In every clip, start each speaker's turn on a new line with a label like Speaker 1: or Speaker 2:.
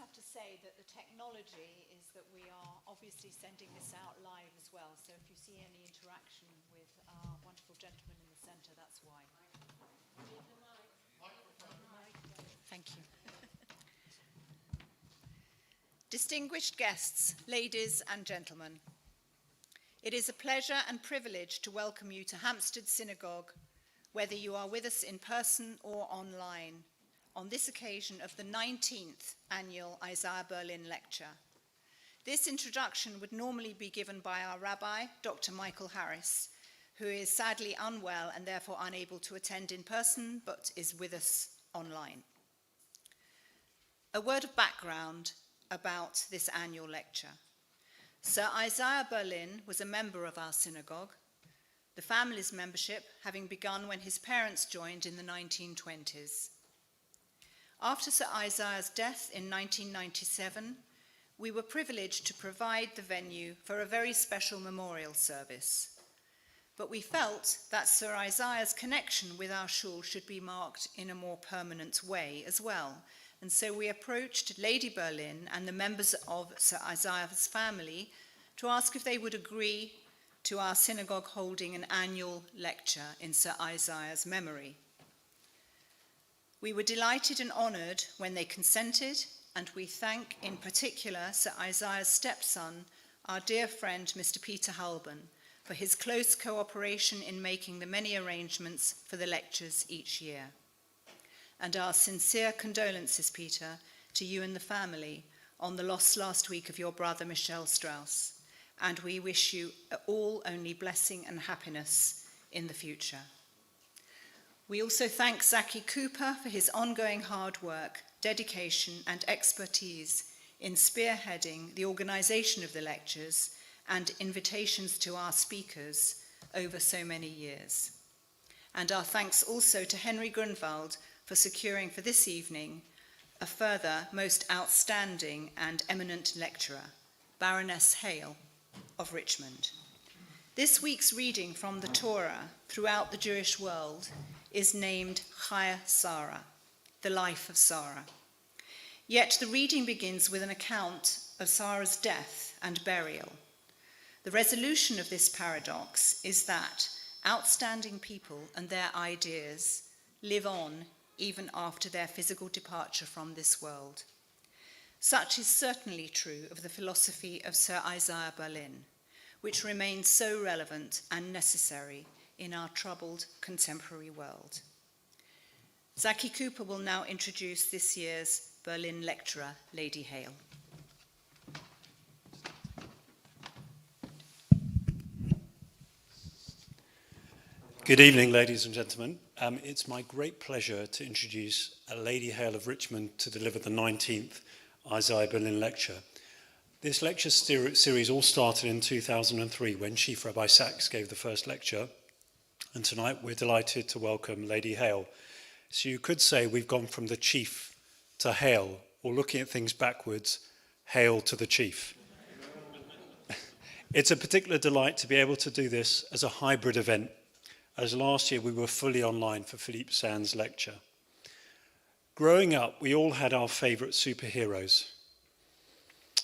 Speaker 1: have to say that the technology is that we are obviously sending this out live as well. So if you see any interaction with our wonderful gentleman in the centre, that's why. Thank you. Distinguished guests, ladies and gentlemen, it is a pleasure and privilege to welcome you to Hampstead Synagogue, whether you are with us in person or online, on this occasion of the 19th annual Isaiah Berlin Lecture. This introduction would normally be given by our rabbi, Dr. Michael Harris, who is sadly unwell and therefore unable to attend in person, but is with us online. A word of background about this annual lecture. Sir Isaiah Berlin was a member of our synagogue, the family's membership having begun when his parents joined in the 1920s. After Sir Isaiah's death in 1997, we were privileged to provide the venue for a very special memorial service. But we felt that Sir Isaiah's connection with our shul should be marked in a more permanent way as well. And so we approached Lady Berlin and the members of Sir Isaiah's family to ask if they would agree to our synagogue holding an annual lecture in Sir Isaiah's memory. We were delighted and honoured when they consented, and we thank in particular Sir Isaiah's stepson, our dear friend Mr. Peter Halban, for his close cooperation in making the many arrangements for the lectures each year. And our sincere condolences, Peter, to you and the family on the loss last week of your brother Michel Strauss, and we wish you all only blessing and happiness in the future. We also thank Zaki Cooper for his ongoing hard work, dedication, and expertise in spearheading the organisation of the lectures and invitations to our speakers over so many years. And our thanks also to Henry Grunwald for securing for this evening a further most outstanding and eminent lecturer, Baroness Hale of Richmond. This week's reading from the Torah throughout the Jewish world is named Chaya Sarah, the life of Sarah. Yet the reading begins with an account of Sarah's death and burial. The resolution of this paradox is that outstanding people and their ideas live on even after their physical departure from this world. Such is certainly true of the philosophy of Sir Isaiah Berlin, which remains so relevant and necessary in our troubled contemporary world. Zaki Cooper will now introduce this year's Berlin lecturer, Lady Hale.
Speaker 2: Good evening, ladies and gentlemen. It's my great pleasure to introduce Lady Hale of Richmond to deliver the 19th Isaiah Berlin lecture. This lecture series all started in 2003 when Chief Rabbi Sachs gave the first lecture. And tonight we're delighted to welcome Lady Hale. So you could say we've gone from the chief to Hale, or looking at things backwards, Hale to the chief. It's a particular delight to be able to do this as a hybrid event, as last year we were fully online for Philippe Sand's lecture. Growing up, we all had our favourite superheroes.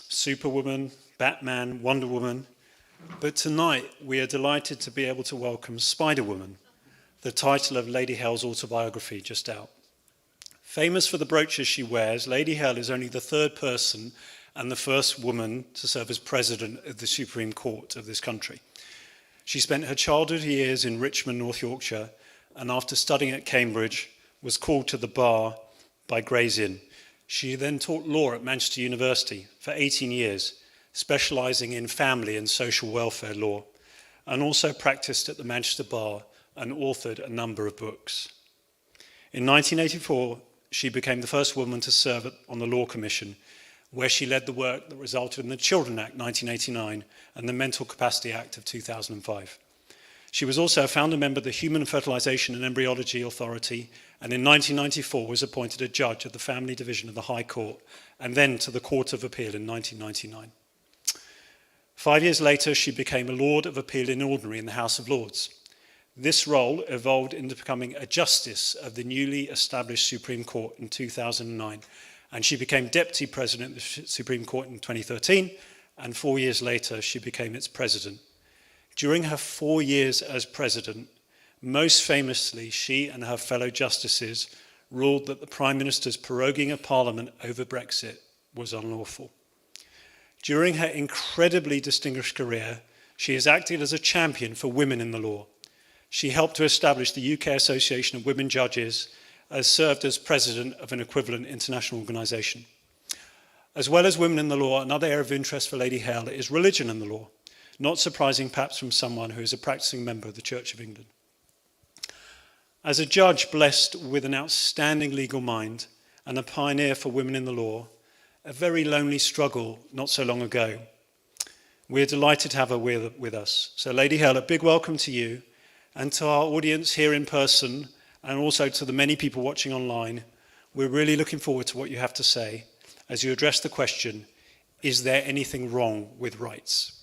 Speaker 2: Superwoman, Batman, Wonder Woman. But tonight, we are delighted to be able to welcome Spider-Woman, the title of Lady Hale's autobiography just out. Famous for the brooches she wears, Lady Hale is only the third person and the first woman to serve as president of the Supreme Court of this country. She spent her childhood years in Richmond, North Yorkshire, and after studying at Cambridge, was called to the bar by Gray's Inn. She then taught law at Manchester University for 18 years, specialising in family and social welfare law, and also practised at the Manchester Bar and authored a number of books. In 1984, she became the first woman to serve on the Law Commission, where she led the work that resulted in the Children Act 1989 and the Mental Capacity Act of 2005. She was also a founder member of the Human Fertilisation and Embryology Authority, and in 1994 was appointed a judge of the Family Division of the High Court, and then to the Court of Appeal in 1999. 5 years later, she became a Lord of Appeal in Ordinary in the House of Lords. This role evolved into becoming a Justice of the newly established Supreme Court in 2009, and she became Deputy President of the Supreme Court in 2013, and 4 years later she became its President. During her 4 years as President, most famously, she and her fellow justices ruled that the Prime Minister's proroguing of Parliament over Brexit was unlawful. During her incredibly distinguished career, she has acted as a champion for women in the law. She helped to establish the UK Association of Women Judges, as served as president of an equivalent international organisation. As well as women in the law, another area of interest for Lady Hale is religion in the law, not surprising perhaps from someone who is a practicing member of the Church of England. As a judge blessed with an outstanding legal mind and a pioneer for women in the law, a very lonely struggle not so long ago, we're delighted to have her with us. So Lady Hale, a big welcome to you and to our audience here in person and also to the many people watching online. We're really looking forward to what you have to say as you address the question, is there anything wrong with rights?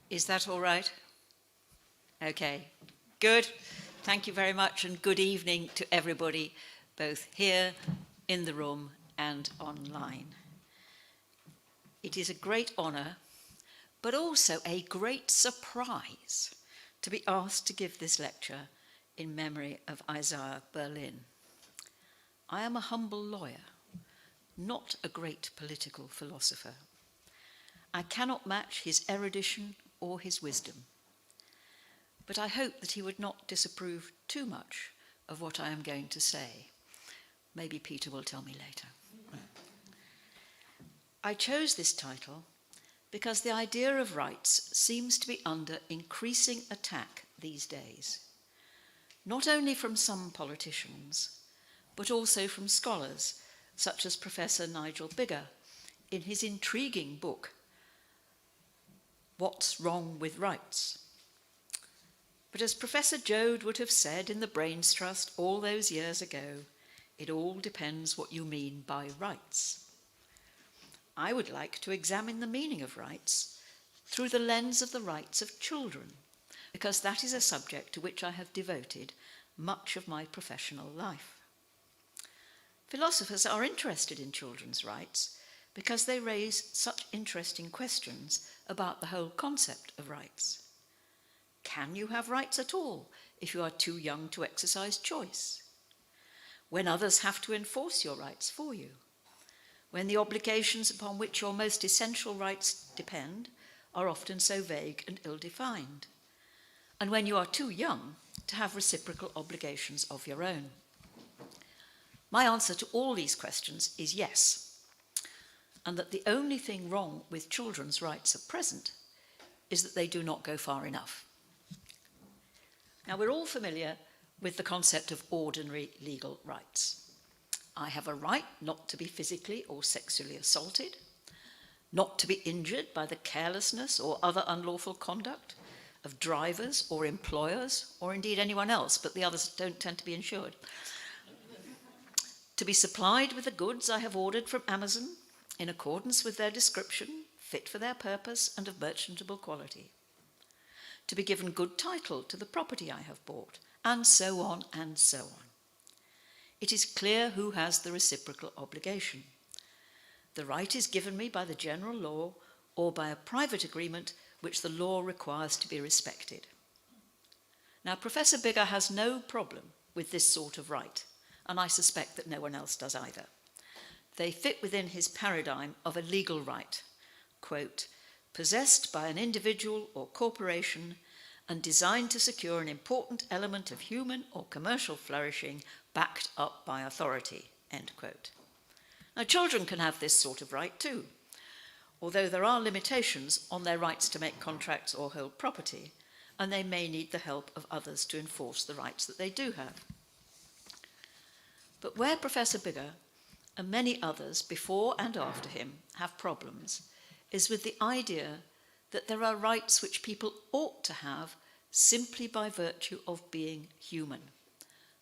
Speaker 3: Is that all right? Okay, good. Thank you very much, and good evening to everybody, both here in the room and online. It is a great honour, but also a great surprise to be asked to give this lecture in memory of Isaiah Berlin. I am a humble lawyer, not a great political philosopher. I cannot match his erudition or his wisdom, but I hope that he would not disapprove too much of what I am going to say. Maybe Peter will tell me later. I chose this title because the idea of rights seems to be under increasing attack these days, not only from some politicians, but also from scholars such as Professor Nigel Biggar in his intriguing book, What's Wrong with Rights? But as Professor Joad would have said in the Brains Trust all those years ago, it all depends what you mean by rights. I would like to examine the meaning of rights through the lens of the rights of children, because that is a subject to which I have devoted much of my professional life. Philosophers are interested in children's rights because they raise such interesting questions about the whole concept of rights. Can you have rights at all if you are too young to exercise choice? When others have to enforce your rights for you? When the obligations upon which your most essential rights depend are often so vague and ill-defined? And when you are too young to have reciprocal obligations of your own? My answer to all these questions is yes, and that the only thing wrong with children's rights at present is that they do not go far enough. Now, we're all familiar with the concept of ordinary legal rights. I have a right not to be physically or sexually assaulted, not to be injured by the carelessness or other unlawful conduct of drivers or employers, or indeed anyone else, but the others don't tend to be insured. To be supplied with the goods I have ordered from Amazon in accordance with their description, fit for their purpose and of merchantable quality. To be given good title to the property I have bought, and so on and so on. It is clear who has the reciprocal obligation. The right is given me by the general law or by a private agreement which the law requires to be respected. Now, Professor Biggar has no problem with this sort of right, and I suspect that no one else does either. They fit within his paradigm of a legal right, quote, possessed by an individual or corporation and designed to secure an important element of human or commercial flourishing backed up by authority, end quote. Now, children can have this sort of right too, although there are limitations on their rights to make contracts or hold property, and they may need the help of others to enforce the rights that they do have. But where Professor Biggar and many others before and after him have problems is with the idea that there are rights which people ought to have simply by virtue of being human,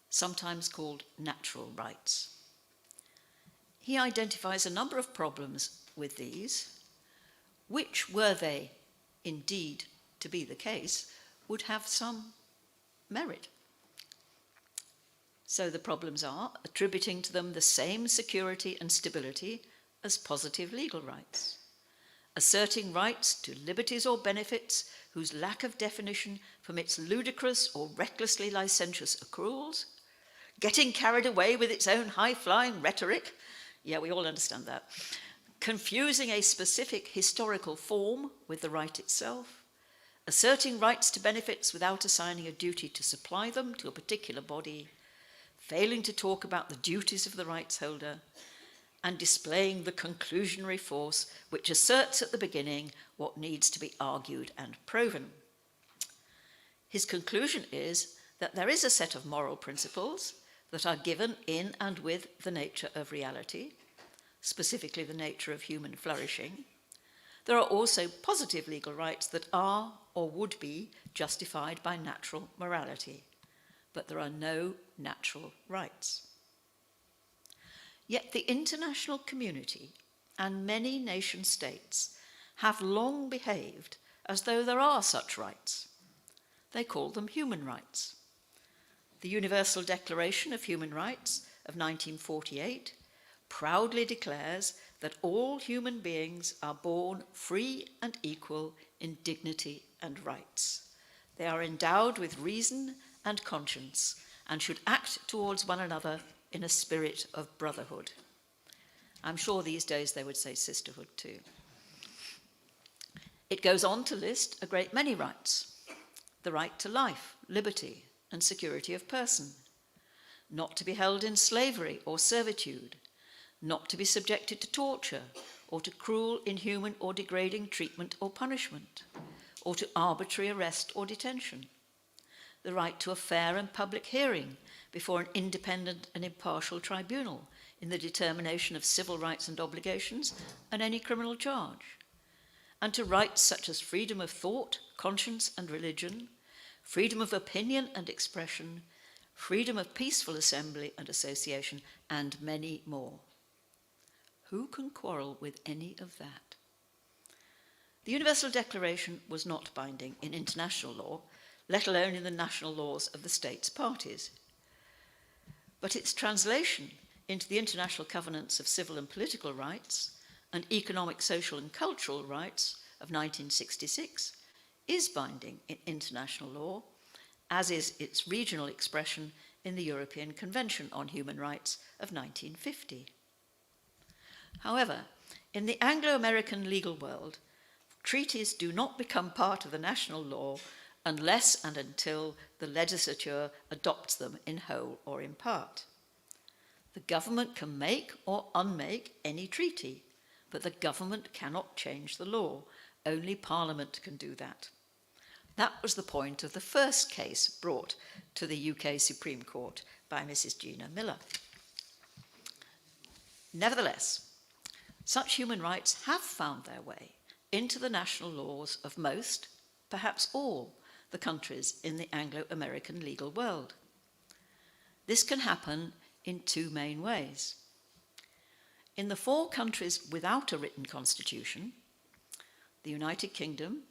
Speaker 3: sometimes called natural rights. he identifies a number of problems with these, which, were they indeed to be the case, would have some merit. So the problems are attributing to them the same security and stability as positive legal rights, asserting rights to liberties or benefits whose lack of definition permits ludicrous or recklessly licentious accruals, getting carried away with its own high-flying rhetoric, yeah, we all understand that, confusing a specific historical form with the right itself, asserting rights to benefits without assigning a duty to supply them to a particular body, failing to talk about the duties of the rights holder, and displaying the conclusionary force which asserts at the beginning what needs to be argued and proven. His conclusion is that there is a set of moral principles that are given in and with the nature of reality, specifically the nature of human flourishing. There are also positive legal rights that are or would be justified by natural morality, but there are no natural rights. Yet the international community and many nation states have long behaved as though there are such rights. They call them human rights. The Universal Declaration of Human Rights of 1948 proudly declares that all human beings are born free and equal in dignity and rights. They are endowed with reason and conscience and should act towards one another in a spirit of brotherhood. I'm sure these days they would say sisterhood too. It goes on to list a great many rights: the right to life, liberty, and security of person, not to be held in slavery or servitude, not to be subjected to torture or to cruel, inhuman, or degrading treatment or punishment, or to arbitrary arrest or detention, the right to a fair and public hearing before an independent and impartial tribunal in the determination of civil rights and obligations and any criminal charge, and to rights such as freedom of thought, conscience and religion, freedom of opinion and expression, freedom of peaceful assembly and association, and many more. Who can quarrel with any of that? The Universal Declaration was not binding in international law, let alone in the national laws of the states parties. But its translation into the International Covenants of Civil and Political Rights and Economic, Social and Cultural Rights of 1966 is binding in international law, as is its regional expression in the European Convention on Human Rights of 1950. However, in the Anglo-American legal world, treaties do not become part of the national law unless and until the legislature adopts them in whole or in part. The government can make or unmake any treaty, but the government cannot change the law. Only Parliament can do that. That was the point of the first case brought to the UK Supreme Court by Mrs. Gina Miller. Nevertheless, such human rights have found their way into the national laws of most, perhaps all, the countries in the Anglo-American legal world. This can happen in two main ways. In the 4 countries without a written constitution, the United Kingdom,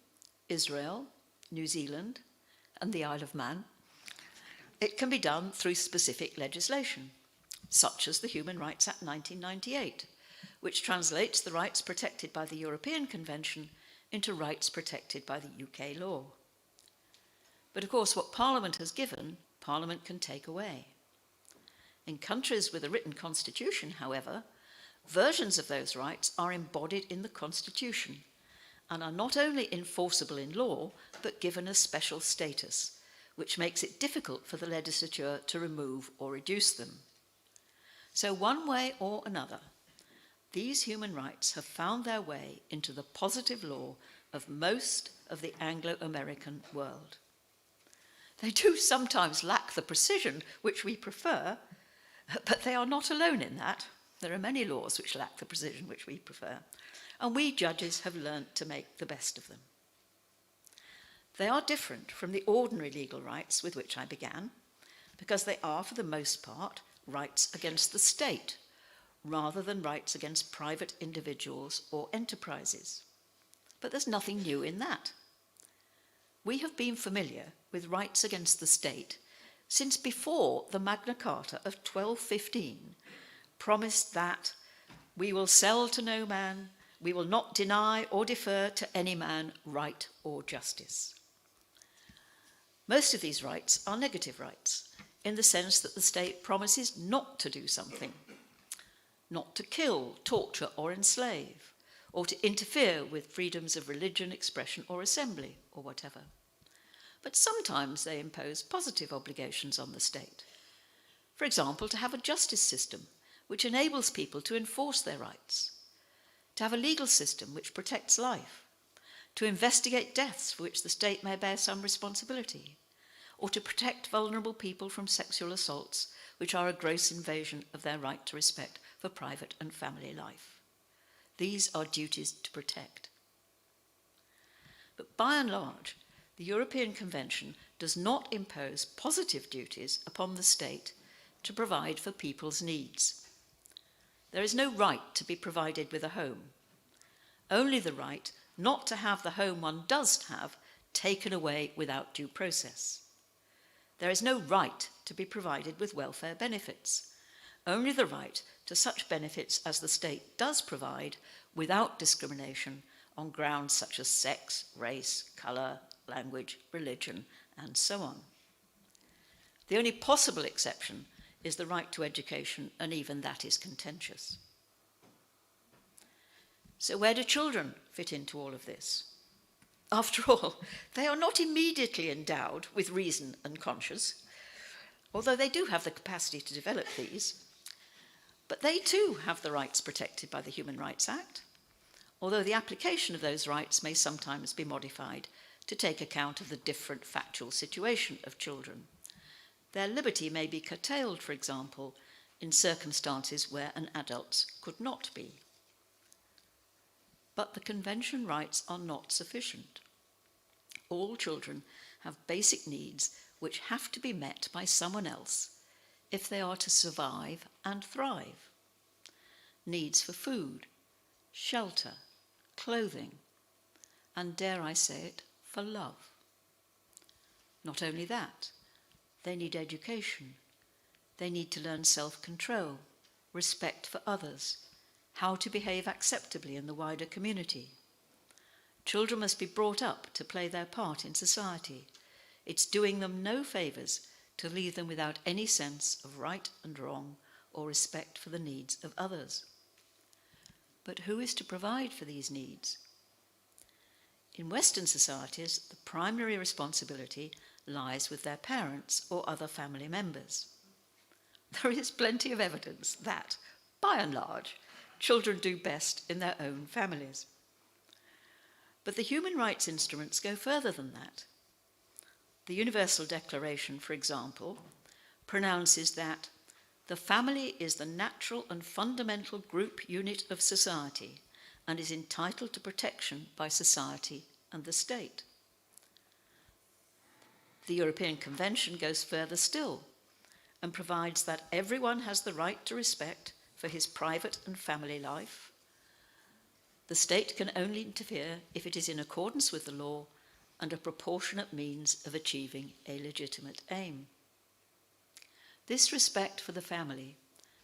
Speaker 3: Israel, New Zealand, and the Isle of Man, it can be done through specific legislation, such as the Human Rights Act 1998, which translates the rights protected by the European Convention into rights protected by the UK law. But of course, what Parliament has given, Parliament can take away. In countries with a written constitution, however, versions of those rights are embodied in the constitution and are not only enforceable in law, but given a special status, which makes it difficult for the legislature to remove or reduce them. So one way or another, these human rights have found their way into the positive law of most of the Anglo-American world. They do sometimes lack the precision which we prefer, but they are not alone in that. There are many laws which lack the precision which we prefer, and we judges have learnt to make the best of them. They are different from the ordinary legal rights with which I began, because they are, for the most part, rights against the state, rather than rights against private individuals or enterprises. But there's nothing new in that. We have been familiar with rights against the state since before the Magna Carta of 1215 promised that we will sell to no man, we will not deny or defer to any man right or justice. Most of these rights are negative rights, in the sense that the state promises not to do something, not to kill, torture, or enslave, or to interfere with freedoms of religion, expression, or assembly, or whatever. But sometimes they impose positive obligations on the state. For example, to have a justice system which enables people to enforce their rights, to have a legal system which protects life, to investigate deaths for which the state may bear some responsibility, or to protect vulnerable people from sexual assaults, which are a gross invasion of their right to respect for private and family life. These are duties to protect. But by and large, the European Convention does not impose positive duties upon the state to provide for people's needs. There is no right to be provided with a home, only the right not to have the home one does have taken away without due process. There is no right to be provided with welfare benefits, only the right to such benefits as the state does provide without discrimination on grounds such as sex, race, colour, language, religion, and so on. The only possible exception is the right to education, and even that is contentious. So where do children fit into all of this? After all, they are not immediately endowed with reason and conscience, although they do have the capacity to develop these. But they too have the rights protected by the Human Rights Act, although the application of those rights may sometimes be modified to take account of the different factual situation of children. Their liberty may be curtailed, for example, in circumstances where an adult could not be. But the Convention rights are not sufficient. All children have basic needs which have to be met by someone else if they are to survive and thrive. Needs for food, shelter, clothing, and dare I say it, for love. Not only that, they need education. They need to learn self-control, respect for others, how to behave acceptably in the wider community. Children must be brought up to play their part in society. It's doing them no favours to leave them without any sense of right and wrong or respect for the needs of others. But who is to provide for these needs? In Western societies, the primary responsibility lies with their parents or other family members. There is plenty of evidence that, by and large, children do best in their own families. But the human rights instruments go further than that. The Universal Declaration, for example, pronounces that the family is the natural and fundamental group unit of society and is entitled to protection by society and the state. The European Convention goes further still and provides that everyone has the right to respect for his private and family life. The state can only interfere if it is in accordance with the law and a proportionate means of achieving a legitimate aim. This respect for the family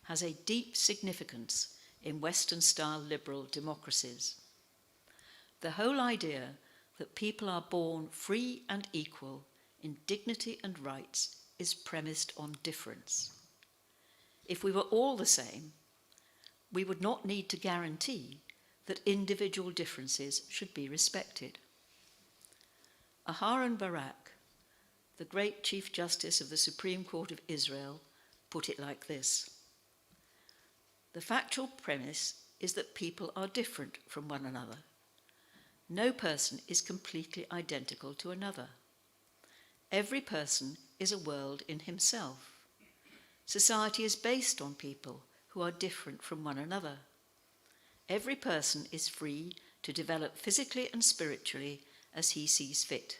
Speaker 3: has a deep significance in Western-style liberal democracies. The whole idea that people are born free and equal in dignity and rights is premised on difference. If we were all the same, we would not need to guarantee that individual differences should be respected. Aharon Barak, the great Chief Justice of the Supreme Court of Israel, put it like this: the factual premise is that people are different from one another. No person is completely identical to another. Every person is a world in himself. Society is based on people who are different from one another. Every person is free to develop physically and spiritually as he sees fit.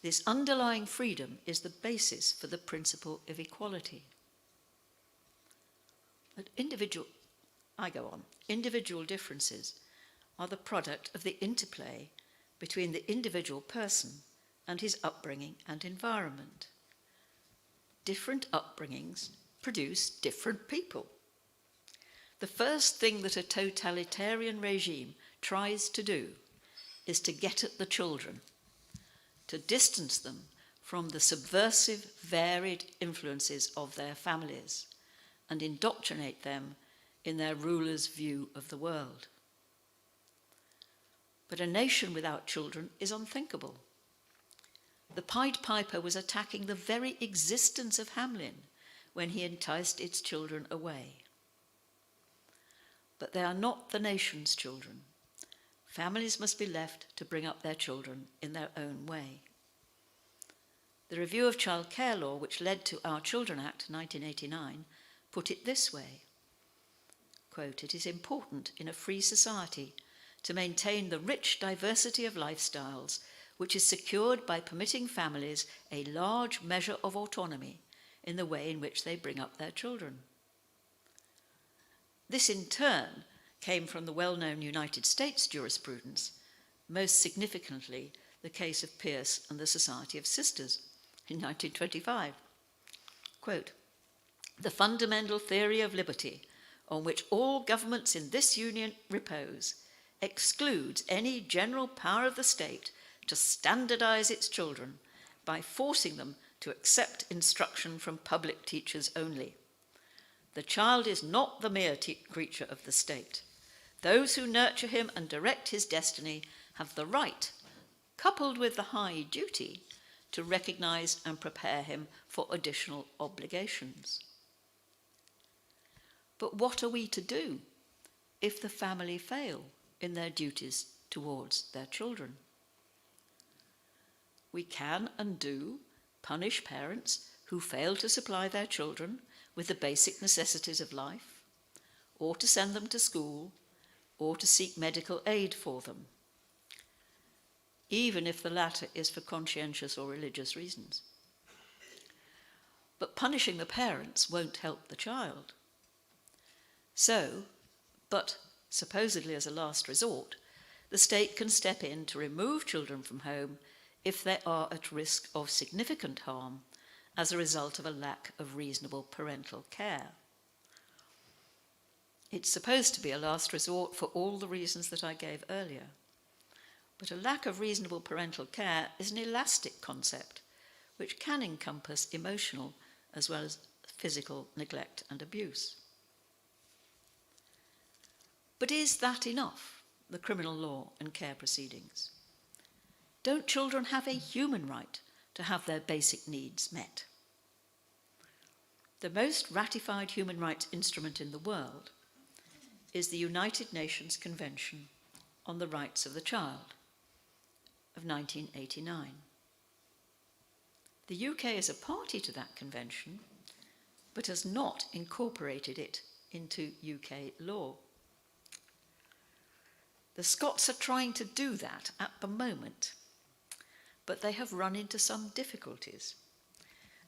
Speaker 3: This underlying freedom is the basis for the principle of equality. But individual differences are the product of the interplay between the individual person and his upbringing and environment. Different upbringings produce different people. The first thing that a totalitarian regime tries to do is to get at the children, to distance them from the subversive, varied influences of their families and indoctrinate them in their rulers' view of the world. But a nation without children is unthinkable. The Pied Piper was attacking the very existence of Hamelin when he enticed its children away. But they are not the nation's children. Families must be left to bring up their children in their own way. The Review of Child Care Law, which led to Our Children Act 1989, put it this way, quote, "It is important in a free society to maintain the rich diversity of lifestyles which is secured by permitting families a large measure of autonomy in the way in which they bring up their children." This in turn came from the well-known United States jurisprudence, most significantly the case of Pierce and the Society of Sisters in 1925. Quote, "The fundamental theory of liberty on which all governments in this union repose excludes any general power of the state to standardize its children by forcing them to accept instruction from public teachers only. The child is not the mere creature of the state. Those who nurture him and direct his destiny have the right, coupled with the high duty, to recognize and prepare him for additional obligations." But what are we to do if the family fail in their duties towards their children? We can and do punish parents who fail to supply their children with the basic necessities of life, or to send them to school, or to seek medical aid for them, even if the latter is for conscientious or religious reasons. But punishing the parents won't help the child. So, but supposedly as a last resort, the state can step in to remove children from home if they are at risk of significant harm as a result of a lack of reasonable parental care. It's supposed to be a last resort for all the reasons that I gave earlier. But a lack of reasonable parental care is an elastic concept which can encompass emotional as well as physical neglect and abuse. But is that enough, the criminal law and care proceedings? Don't children have a human right to have their basic needs met? The most ratified human rights instrument in the world is the United Nations Convention on the Rights of the Child of 1989. The UK is a party to that convention, but has not incorporated it into UK law. The Scots are trying to do that at the moment, but they have run into some difficulties,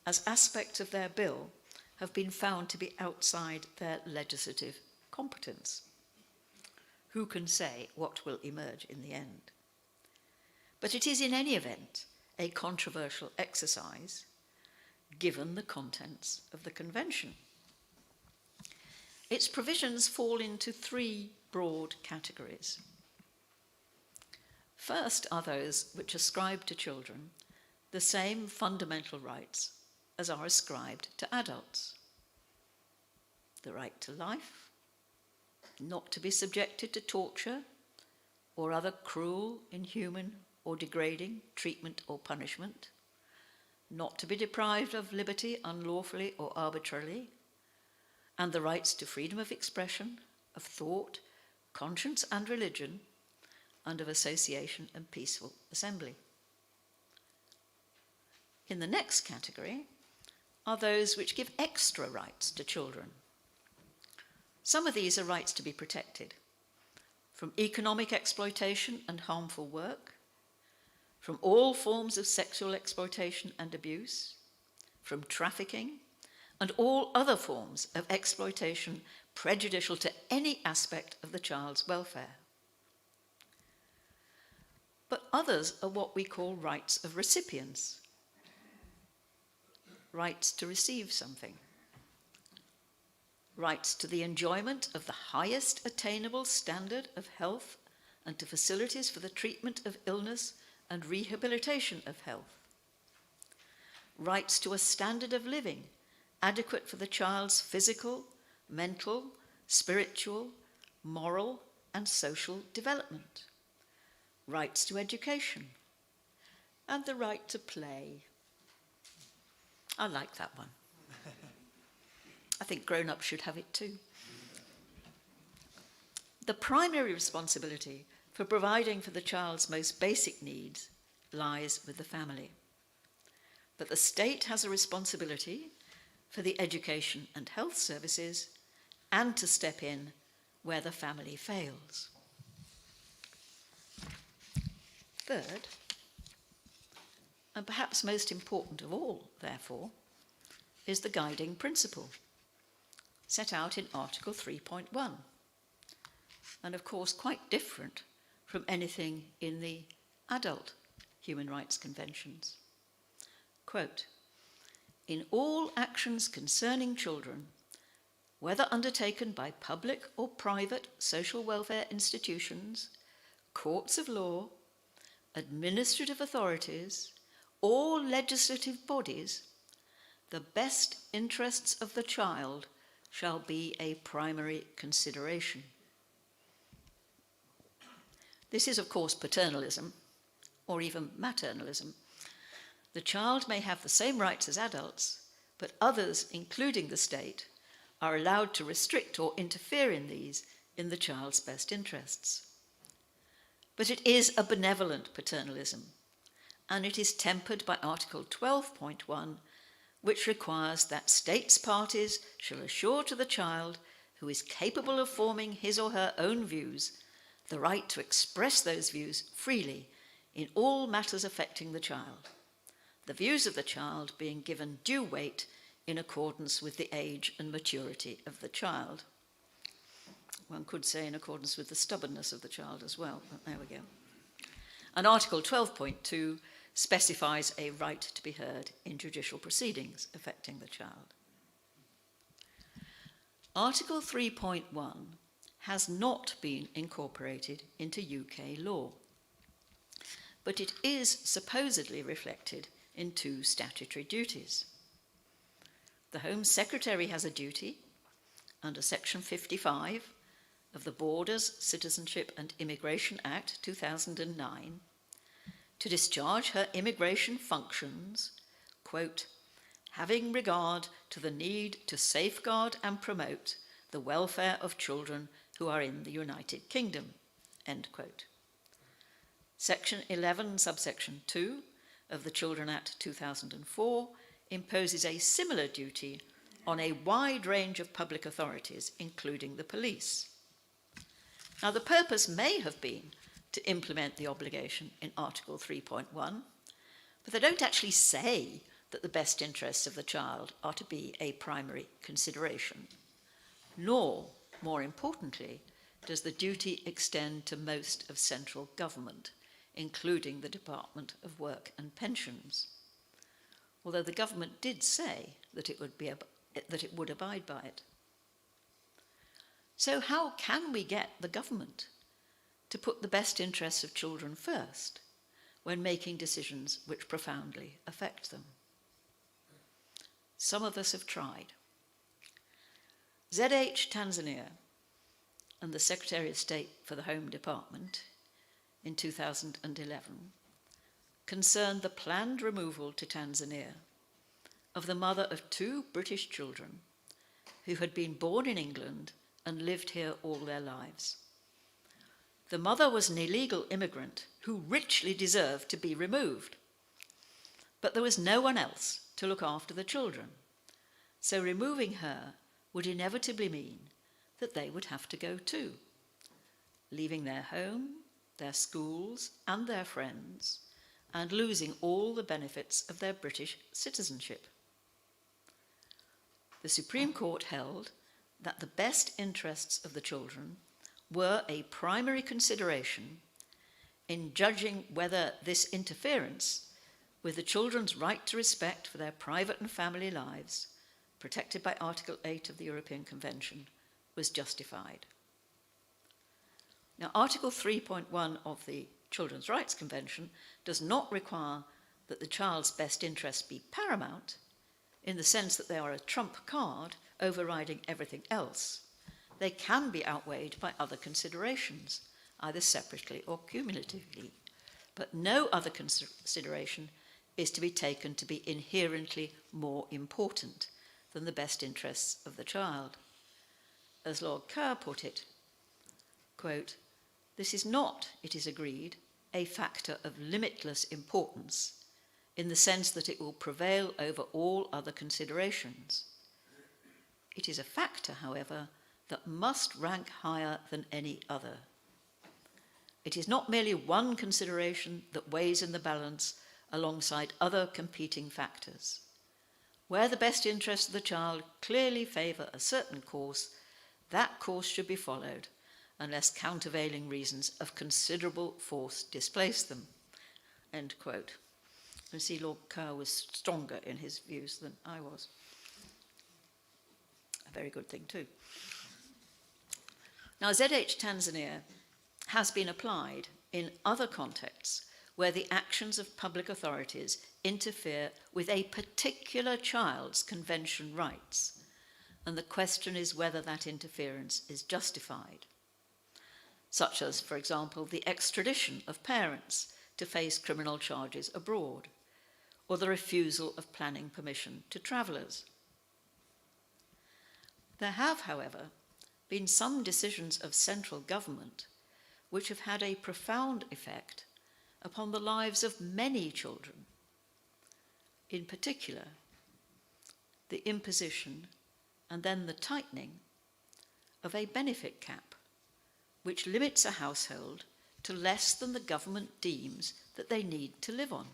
Speaker 3: as aspects of their bill have been found to be outside their legislative competence. Who can say what will emerge in the end? But it is in any event a controversial exercise, given the contents of the convention. Its provisions fall into three broad categories. First are those which ascribe to children the same fundamental rights as are ascribed to adults. The right to life, not to be subjected to torture or other cruel, inhuman, or degrading treatment or punishment, not to be deprived of liberty unlawfully or arbitrarily, and the rights to freedom of expression, of thought, conscience and religion, and of association and peaceful assembly. In the next category are those which give extra rights to children. Some of these are rights to be protected from economic exploitation and harmful work, from all forms of sexual exploitation and abuse, from trafficking, and all other forms of exploitation prejudicial to any aspect of the child's welfare. But others are what we call rights of recipients, rights to receive something, rights to the enjoyment of the highest attainable standard of health and to facilities for the treatment of illness and rehabilitation of health, rights to a standard of living adequate for the child's physical, mental, spiritual, moral, and social development, rights to education, and the right to play. I like that one. I think grown-ups should have it too. The primary responsibility for providing for the child's most basic needs lies with the family. But the state has a responsibility for the education and health services and to step in where the family fails. Third, and perhaps most important of all, therefore, is the guiding principle set out in Article 3.1, and of course quite different from anything in the adult human rights conventions. Quote, "In all actions concerning children, whether undertaken by public or private social welfare institutions, courts of law, administrative authorities, or legislative bodies, the best interests of the child shall be a primary consideration." This is, of course, paternalism, or even maternalism. The child may have the same rights as adults, but others, including the state, are allowed to restrict or interfere in these in the child's best interests. But it is a benevolent paternalism, and it is tempered by Article 12.1, which requires that states parties shall assure to the child who is capable of forming his or her own views the right to express those views freely in all matters affecting the child, the views of the child being given due weight in accordance with the age and maturity of the child. One could say in accordance with the stubbornness of the child as well, but there we go. And Article 12.2 specifies a right to be heard in judicial proceedings affecting the child. Article 3.1 has not been incorporated into UK law, but it is supposedly reflected in two statutory duties. The Home Secretary has a duty, under Section 55 of the Borders, Citizenship and Immigration Act 2009, to discharge her immigration functions, quote, "having regard to the need to safeguard and promote the welfare of children who are in the United Kingdom," end quote. Section 11, subsection 2 of the Children Act 2004 imposes a similar duty on a wide range of public authorities, including the police. Now, the purpose may have been to implement the obligation in Article 3.1, but they don't actually say that the best interests of the child are to be a primary consideration, nor, more importantly, does the duty extend to most of central government, including the Department of Work and Pensions, although the government did say that it would abide by it. So how can we get the government to put the best interests of children first when making decisions which profoundly affect them? Some of us have tried. ZH Tanzania and the Secretary of State for the Home Department in 2011 concerned the planned removal to Tanzania of the mother of two British children who had been born in England and lived here all their lives. The mother was an illegal immigrant who richly deserved to be removed, but there was no one else to look after the children, so removing her would inevitably mean that they would have to go too, leaving their home, their schools, and their friends, and losing all the benefits of their British citizenship. the Supreme Court held that the best interests of the children were a primary consideration in judging whether this interference with the children's right to respect for their private and family lives, protected by Article 8 of the European Convention, was justified. Now, Article 3.1 of the Children's Rights Convention does not require that the child's best interests be paramount, in the sense that they are a trump card overriding everything else. They can be outweighed by other considerations, either separately or cumulatively, but no other consideration is to be taken to be inherently more important than the best interests of the child. As Lord Kerr put it, quote, "This is not, it is agreed, a factor of limitless importance in the sense that it will prevail over all other considerations. It is a factor, however, that must rank higher than any other. It is not merely one consideration that weighs in the balance alongside other competing factors. Where the best interests of the child clearly favour a certain course, that course should be followed, unless countervailing reasons of considerable force displace them." End quote. You see, Lord Kerr was stronger in his views than I was. A very good thing too. Now, ZH Tanzania has been applied in other contexts where the actions of public authorities interfere with a particular child's convention rights, and the question is whether that interference is justified, such as, for example, the extradition of parents to face criminal charges abroad, or the refusal of planning permission to travellers. There have, however, been some decisions of central government which have had a profound effect upon the lives of many children. In particular, the imposition and then the tightening of a benefit cap, which limits a household to less than the government deems that they need to live on,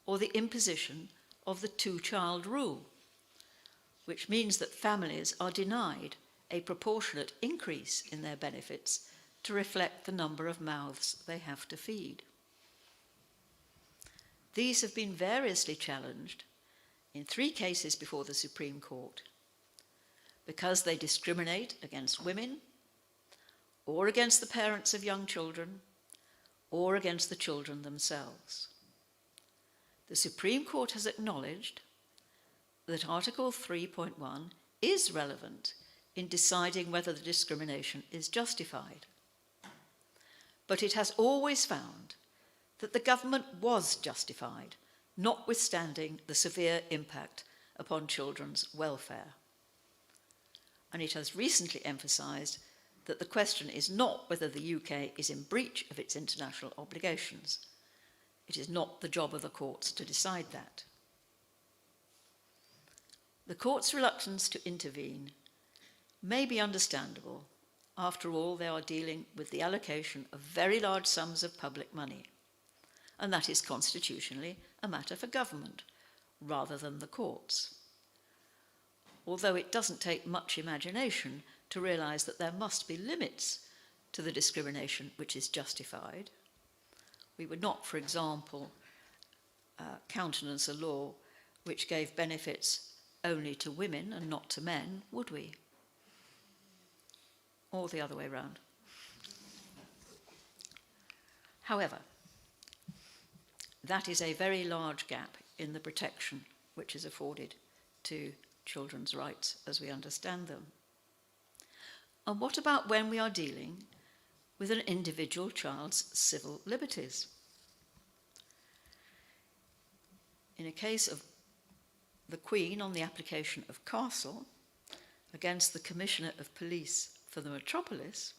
Speaker 3: or the imposition of the two-child rule, which means that families are denied a proportionate increase in their benefits to reflect the number of mouths they have to feed. These have been variously challenged in 3 cases before the Supreme Court, because they discriminate against women, or against the parents of young children, or against the children themselves. The Supreme Court has acknowledged that Article 3.1 is relevant in deciding whether the discrimination is justified. But it has always found that the government was justified, notwithstanding the severe impact upon children's welfare. And it has recently emphasised that the question is not whether the UK is in breach of its international obligations. It is not the job of the courts to decide that. The court's reluctance to intervene may be understandable. After all, they are dealing with the allocation of very large sums of public money, and that is constitutionally a matter for government rather than the courts. Although it doesn't take much imagination to realise that there must be limits to the discrimination which is justified. We would not, for example, countenance a law which gave benefits only to women and not to men, would we? Or the other way round. However, that is a very large gap in the protection which is afforded to children's rights as we understand them. And what about when we are dealing with an individual child's civil liberties? In a case of the Queen on the application of Castle against the Commissioner of Police for the Metropolis,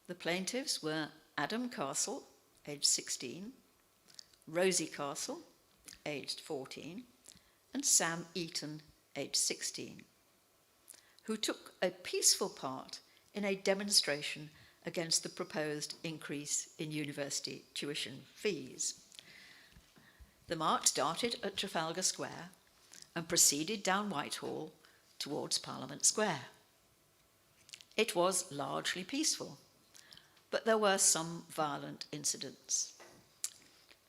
Speaker 3: the plaintiffs were Adam Castle, aged 16, Rosie Castle, aged 14, and Sam Eaton, aged 16, who took a peaceful part in a demonstration against the proposed increase in university tuition fees. The march started at Trafalgar Square and proceeded down Whitehall towards Parliament Square. It was largely peaceful, but there were some violent incidents.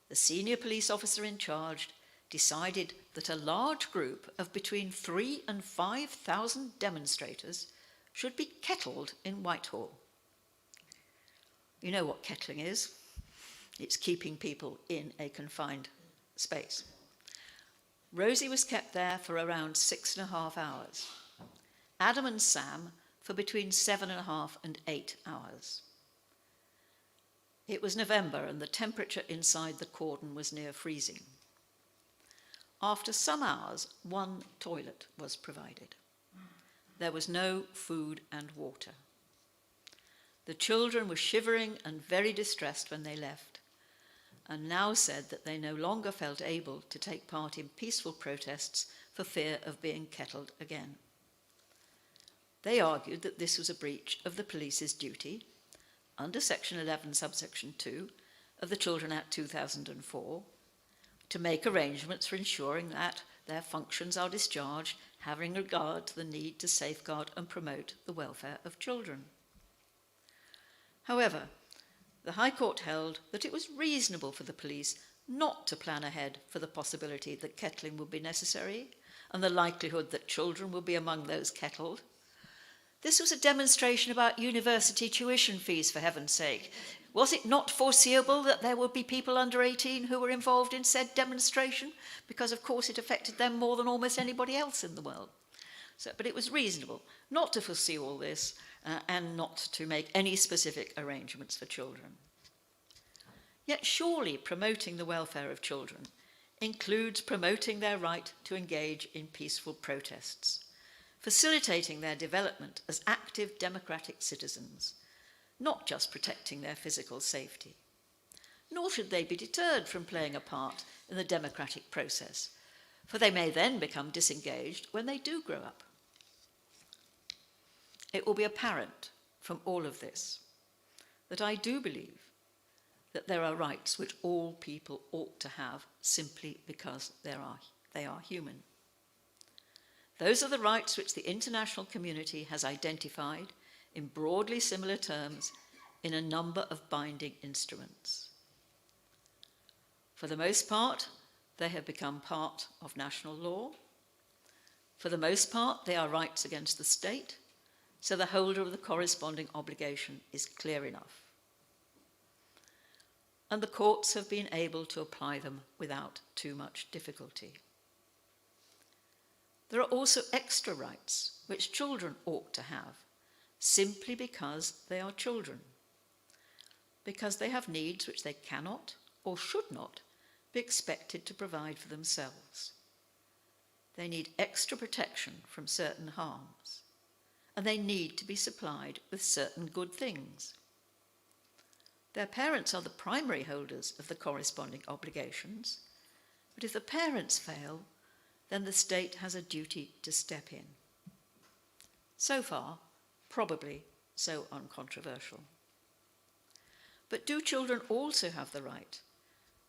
Speaker 3: The senior police officer in charge decided that a large group of between 3,000 and 5,000 demonstrators should be kettled in Whitehall. You know what kettling is? It's keeping people in a confined space. Rosie was kept there for around 6.5 hours. Adam and Sam for between 7.5 and 8 hours. It was November and the temperature inside the cordon was near freezing. After some hours, one toilet was provided. There was no food and water. The children were shivering and very distressed when they left, and now said that they no longer felt able to take part in peaceful protests for fear of being kettled again. They argued that this was a breach of the police's duty under Section 11, subsection 2 of the Children Act 2004, to make arrangements for ensuring that their functions are discharged, having regard to the need to safeguard and promote the welfare of children. However, the High Court held that it was reasonable for the police not to plan ahead for the possibility that kettling would be necessary and the likelihood that children would be among those kettled. This was a demonstration about university tuition fees, for heaven's sake. Was it not foreseeable that there would be people under 18 who were involved in said demonstration? Because, of course, it affected them more than almost anybody else in the world. But it was reasonable not to foresee all this and not to make any specific arrangements for children. Yet surely promoting the welfare of children includes promoting their right to engage in peaceful protests, facilitating their development as active democratic citizens, not just protecting their physical safety. Nor should they be deterred from playing a part in the democratic process, for they may then become disengaged when they do grow up. It will be apparent from all of this that I do believe that there are rights which all people ought to have simply because they are human. Those are the rights which the international community has identified in broadly similar terms in a number of binding instruments. For the most part, they have become part of national law. For the most part, they are rights against the state, so the holder of the corresponding obligation is clear enough. And the courts have been able to apply them without too much difficulty. There are also extra rights which children ought to have, simply because they are children, because they have needs which they cannot or should not be expected to provide for themselves. They need extra protection from certain harms, and they need to be supplied with certain good things. Their parents are the primary holders of the corresponding obligations, but if the parents fail, then the state has a duty to step in. So far, probably so uncontroversial. But do children also have the right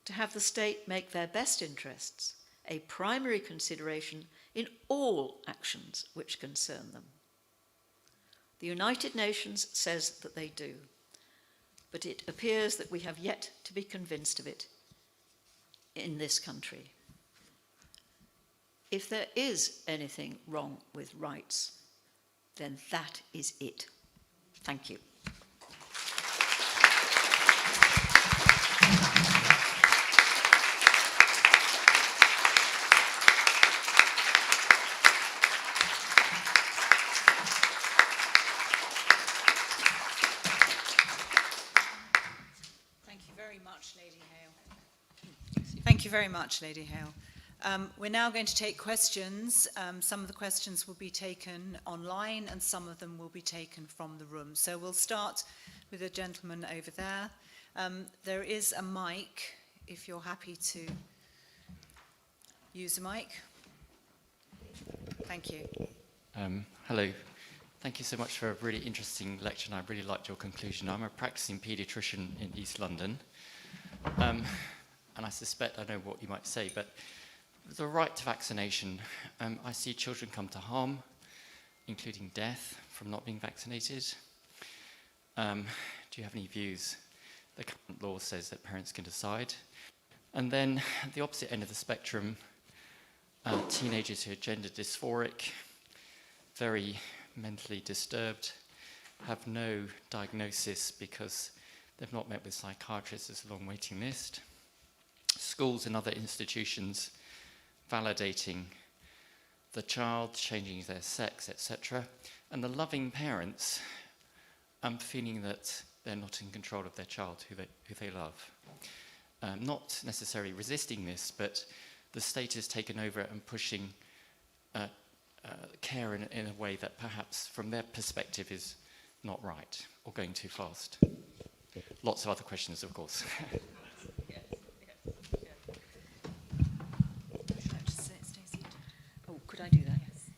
Speaker 3: to have the state make their best interests a primary consideration in all actions which concern them? The United Nations says that they do, but it appears that we have yet to be convinced of it in this country. If there is anything wrong with rights, then that is it. Thank you.
Speaker 1: Thank you very much, Lady Hale. Thank you very much, Lady Hale. We're now going to take questions. Some of the questions will be taken online and some of them will be taken from the room. So we'll start with the gentleman over there. There is a mic, if you're happy to use a mic. Thank you.
Speaker 4: Hello. Thank you so much for a really interesting lecture, and I really liked your conclusion. I'm a practicing paediatrician in East London. and I suspect I know what you might say, but the right to vaccination, I see children come to harm, including death, from not being vaccinated. Do you have any views? The current law says that parents can decide. And then at the opposite end of the spectrum, teenagers who are gender dysphoric, very mentally disturbed, have no diagnosis because they've not met with psychiatrists, there's a long waiting list. Schools and other institutions validating the child, changing their sex, etc. And the loving parents feeling that they're not in control of their child, who they love. Not necessarily resisting this, but the state has taken over and pushing care in a way that perhaps from their perspective is not right or going too fast. Lots of other questions, of course.
Speaker 3: Oh, could I do that? Yes.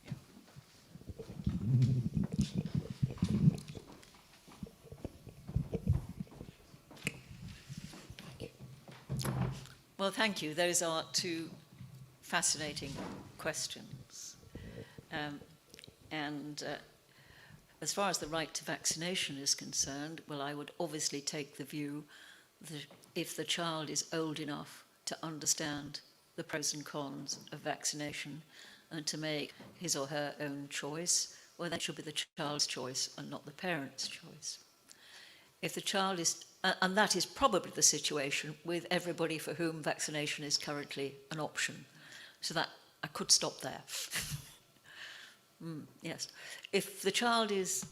Speaker 3: Well, thank you. Those are two fascinating questions. As far as the right to vaccination is concerned, well, I would obviously take the view that if the child is old enough to understand the pros and cons of vaccination and to make his or her own choice, well, that should be the child's choice and not the parent's choice. If the child is, and that is probably the situation with everybody for whom vaccination is currently an option. So that I could stop there. Yes. If the child is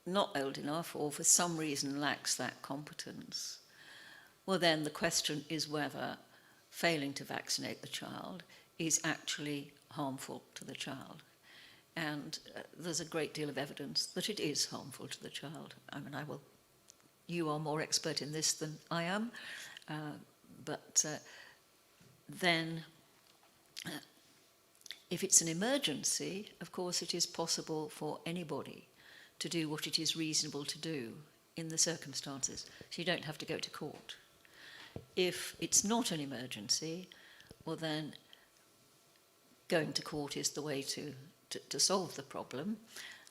Speaker 3: not old enough or for some reason lacks that competence, well, then the question is whether failing to vaccinate the child is actually harmful to the child. And there's a great deal of evidence that it is harmful to the child. I mean, you are more expert in this than I am, but then if it's an emergency, of course, it is possible for anybody to do what it is reasonable to do in the circumstances. So you don't have to go to court. If it's not an emergency, well, then going to court is the way to solve the problem.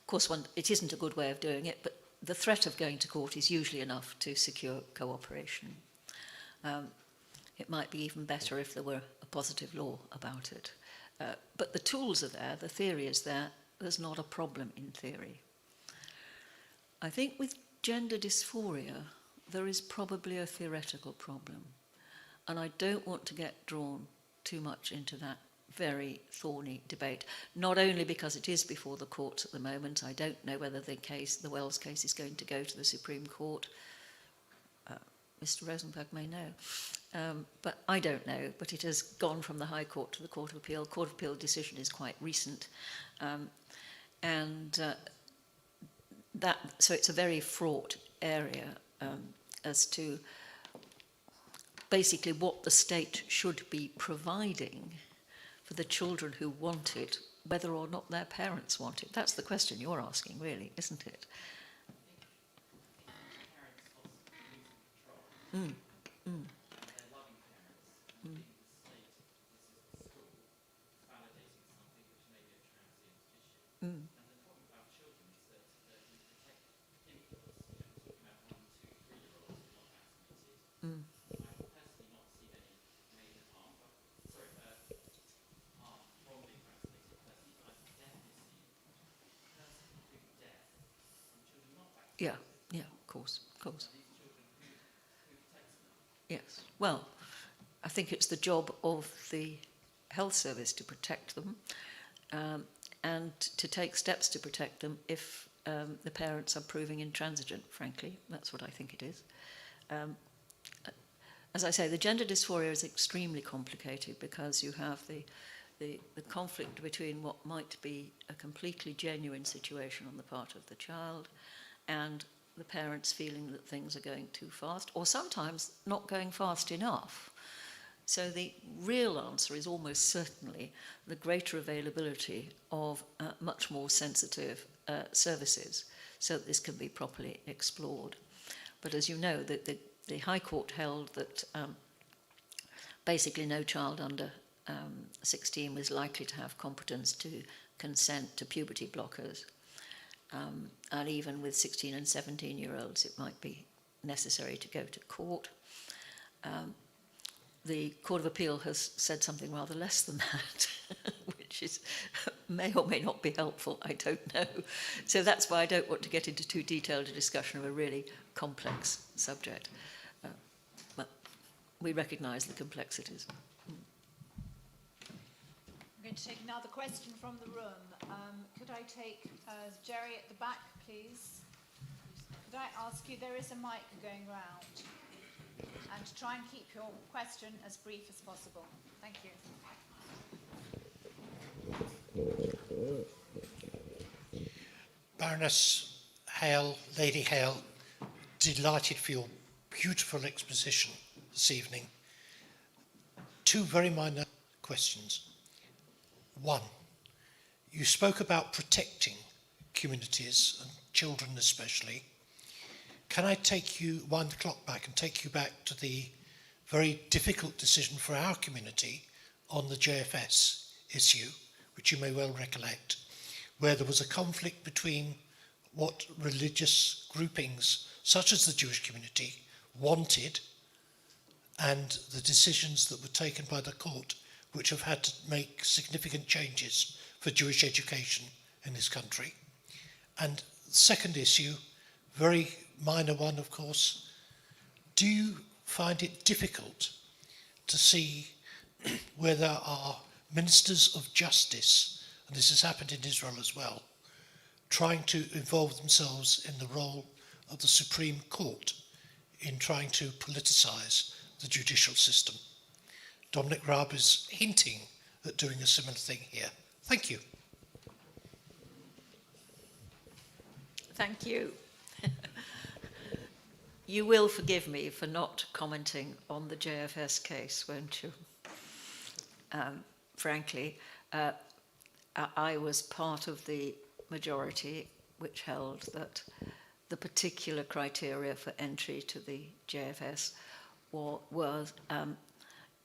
Speaker 3: Of course, it isn't a good way of doing it, but the threat of going to court is usually enough to secure cooperation. It might be even better if there were a positive law about it. But the tools are there, the theory is there, there's not a problem in theory. I think with gender dysphoria, there is probably a theoretical problem. And I don't want to get drawn too much into that very thorny debate, not only because it is before the courts at the moment. I don't know whether the Wells case is going to go to the Supreme Court. Mr. Rosenberg may know. But I don't know, but it has gone from the High Court to the Court of Appeal. Court of Appeal decision is quite recent. So it's a very fraught area as to basically what the state should be providing for the children who want it, whether or not their parents want it. That's the question you're asking, really, isn't it? Yeah, of course. Yes, well, I think it's the job of the health service to protect them and to take steps to protect them if the parents are proving intransigent, frankly. That's what I think it is. As I say, the gender dysphoria is extremely complicated because you have the conflict between what might be a completely genuine situation on the part of the child and the parents feeling that things are going too fast, or sometimes not going fast enough. So the real answer is almost certainly the greater availability of much more sensitive services so that this can be properly explored. But as you know, the High Court held that basically no child under 16 was likely to have competence to consent to puberty blockers. And even with 16 and 17-year-olds, it might be necessary to go to court. The Court of Appeal has said something rather less than that, which may or may not be helpful, I don't know. So that's why I don't want to get into too detailed a discussion of a really complex subject. But we recognise the complexities.
Speaker 1: I'm going to take another question from the room. Could I take Jerry at the back, please? Could I ask you, there is a mic going round, and try and keep your question as brief as possible. Thank you.
Speaker 5: Baroness Hale, Lady Hale, delighted for your beautiful exposition this evening. Two very minor questions. One, you spoke about protecting communities and children especially. Can I wind the clock back and take you back to the very difficult decision for our community on the JFS issue, which you may well recollect, where there was a conflict between what religious groupings, such as the Jewish community, wanted and the decisions that were taken by the court, which have had to make significant changes for Jewish education in this country. And the second issue, very minor one, of course, do you find it difficult to see where there are ministers of justice, and this has happened in Israel as well, trying to involve themselves in the role of the Supreme Court in trying to politicise the judicial system? Dominic Raab is hinting at doing a similar thing here. Thank you.
Speaker 3: Thank you. You will forgive me for not commenting on the JFS case, won't you? Frankly, I was part of the majority which held that the particular criteria for entry to the JFS was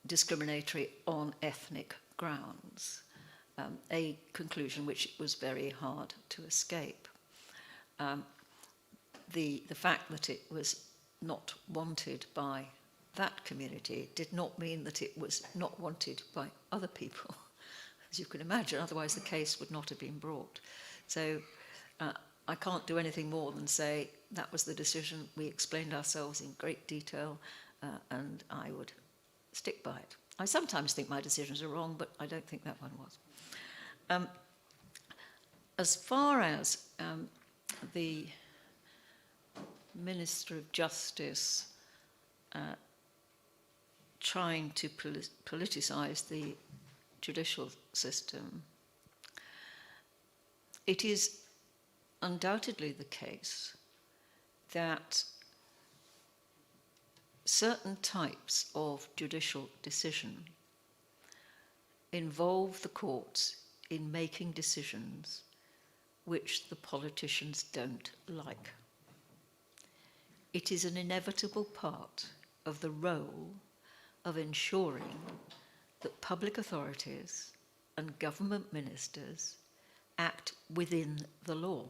Speaker 3: discriminatory on ethnic grounds, a conclusion which it was very hard to escape. The fact that it was not wanted by that community did not mean that it was not wanted by other people, as you can imagine, otherwise the case would not have been brought. So I can't do anything more than say that was the decision. We explained ourselves in great detail, and I would stick by it. I sometimes think my decisions are wrong, but I don't think that one was. As far as the Minister of Justice trying to politicise the judicial system, it is undoubtedly the case that certain types of judicial decision involve the courts in making decisions which the politicians don't like. It is an inevitable part of the role of ensuring that public authorities and government ministers act within the law.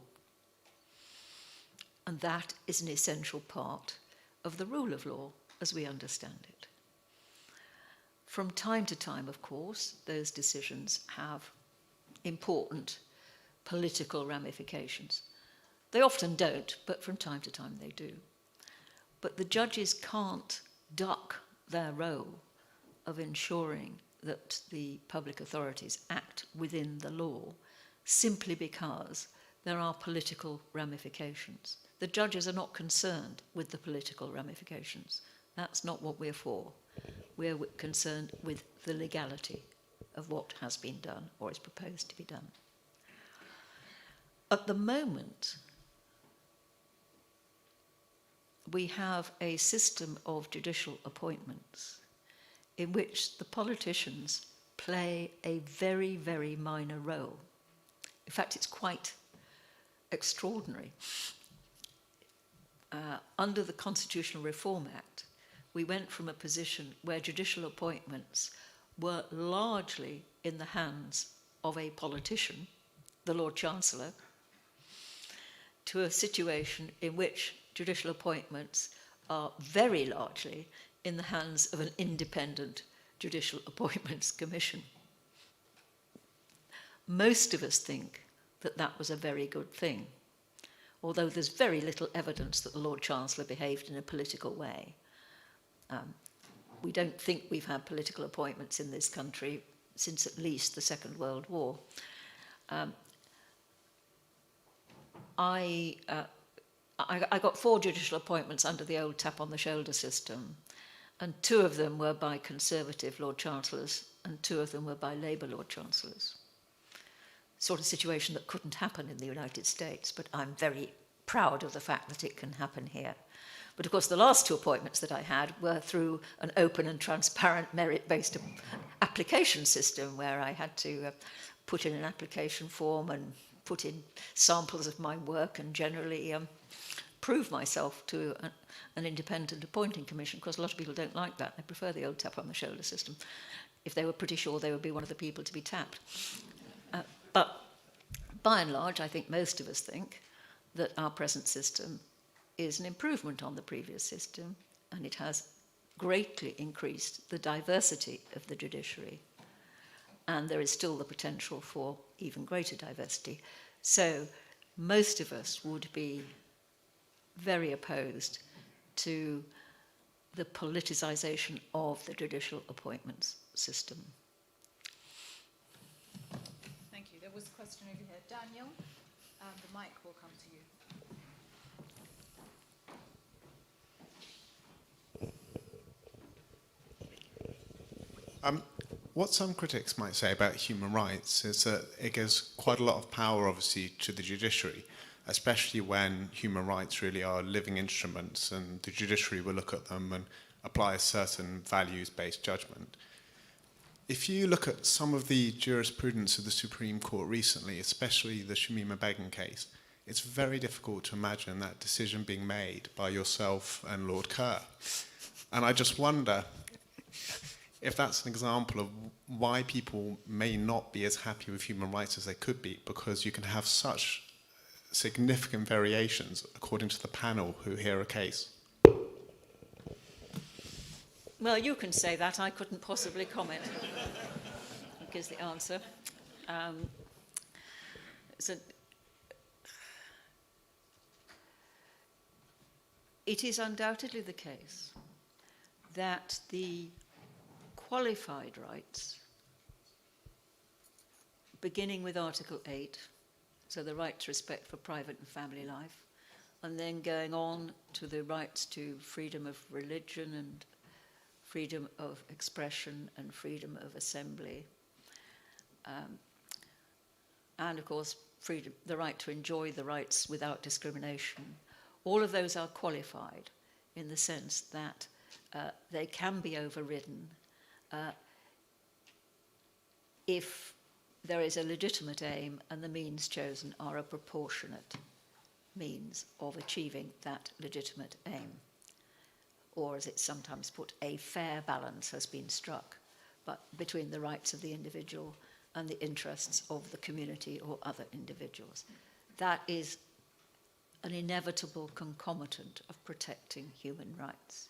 Speaker 3: And that is an essential part of the rule of law as we understand it. From time to time, of course, those decisions have important political ramifications. They often don't, but from time to time they do. But the judges can't duck their role of ensuring that the public authorities act within the law simply because there are political ramifications. The judges are not concerned with the political ramifications. That's not what we're for. We're concerned with the legality of what has been done or is proposed to be done. At the moment, we have a system of judicial appointments in which the politicians play a very, very minor role. In fact, it's quite extraordinary. Under the Constitutional Reform Act, we went from a position where judicial appointments were largely in the hands of a politician, the Lord Chancellor, to a situation in which judicial appointments are very largely in the hands of an independent Judicial Appointments Commission. Most of us think that that was a very good thing, although there's very little evidence that the Lord Chancellor behaved in a political way. We don't think we've had political appointments in this country since at least the Second World War. I got 4 judicial appointments under the old tap-on-the-shoulder system, and 2 of them were by Conservative Lord Chancellors, and 2 of them were by Labour Lord Chancellors. Sort of situation that couldn't happen in the United States, but I'm very proud of the fact that it can happen here. But of course, the last 2 appointments that I had were through an open and transparent merit-based application system where I had to put in an application form and put in samples of my work and generally prove myself to an independent appointing commission. Of course, a lot of people don't like that. They prefer the old tap-on-the-shoulder system if they were pretty sure they would be one of the people to be tapped. But by and large, I think most of us think that our present system is an improvement on the previous system, and it has greatly increased the diversity of the judiciary. And there is still the potential for even greater diversity. So most of us would be very opposed to the politicisation of the judicial appointments system.
Speaker 1: Thank you. There was a question over here. Daniel, the mic will come to you.
Speaker 6: What some critics might say about human rights is that it gives quite a lot of power, obviously, to the judiciary, especially when human rights really are living instruments and the judiciary will look at them and apply a certain values-based judgment. If you look at some of the jurisprudence of the Supreme Court recently, especially the Shamima Begum case, it's very difficult to imagine that decision being made by yourself and Lord Kerr. And I just wonder if that's an example of why people may not be as happy with human rights as they could be, because you can have such significant variations according to the panel who hear a case.
Speaker 3: Well, you can say that. I couldn't possibly comment. Here's the answer. It is undoubtedly the case that the qualified rights, beginning with Article 8, so the right to respect for private and family life, and then going on to the rights to freedom of religion and freedom of expression and freedom of assembly, and of course freedom, the right to enjoy the rights without discrimination. All of those are qualified in the sense that they can be overridden if there is a legitimate aim and the means chosen are a proportionate means of achieving that legitimate aim. Or, as it's sometimes put, a fair balance has been struck but between the rights of the individual and the interests of the community or other individuals. That is an inevitable concomitant of protecting human rights.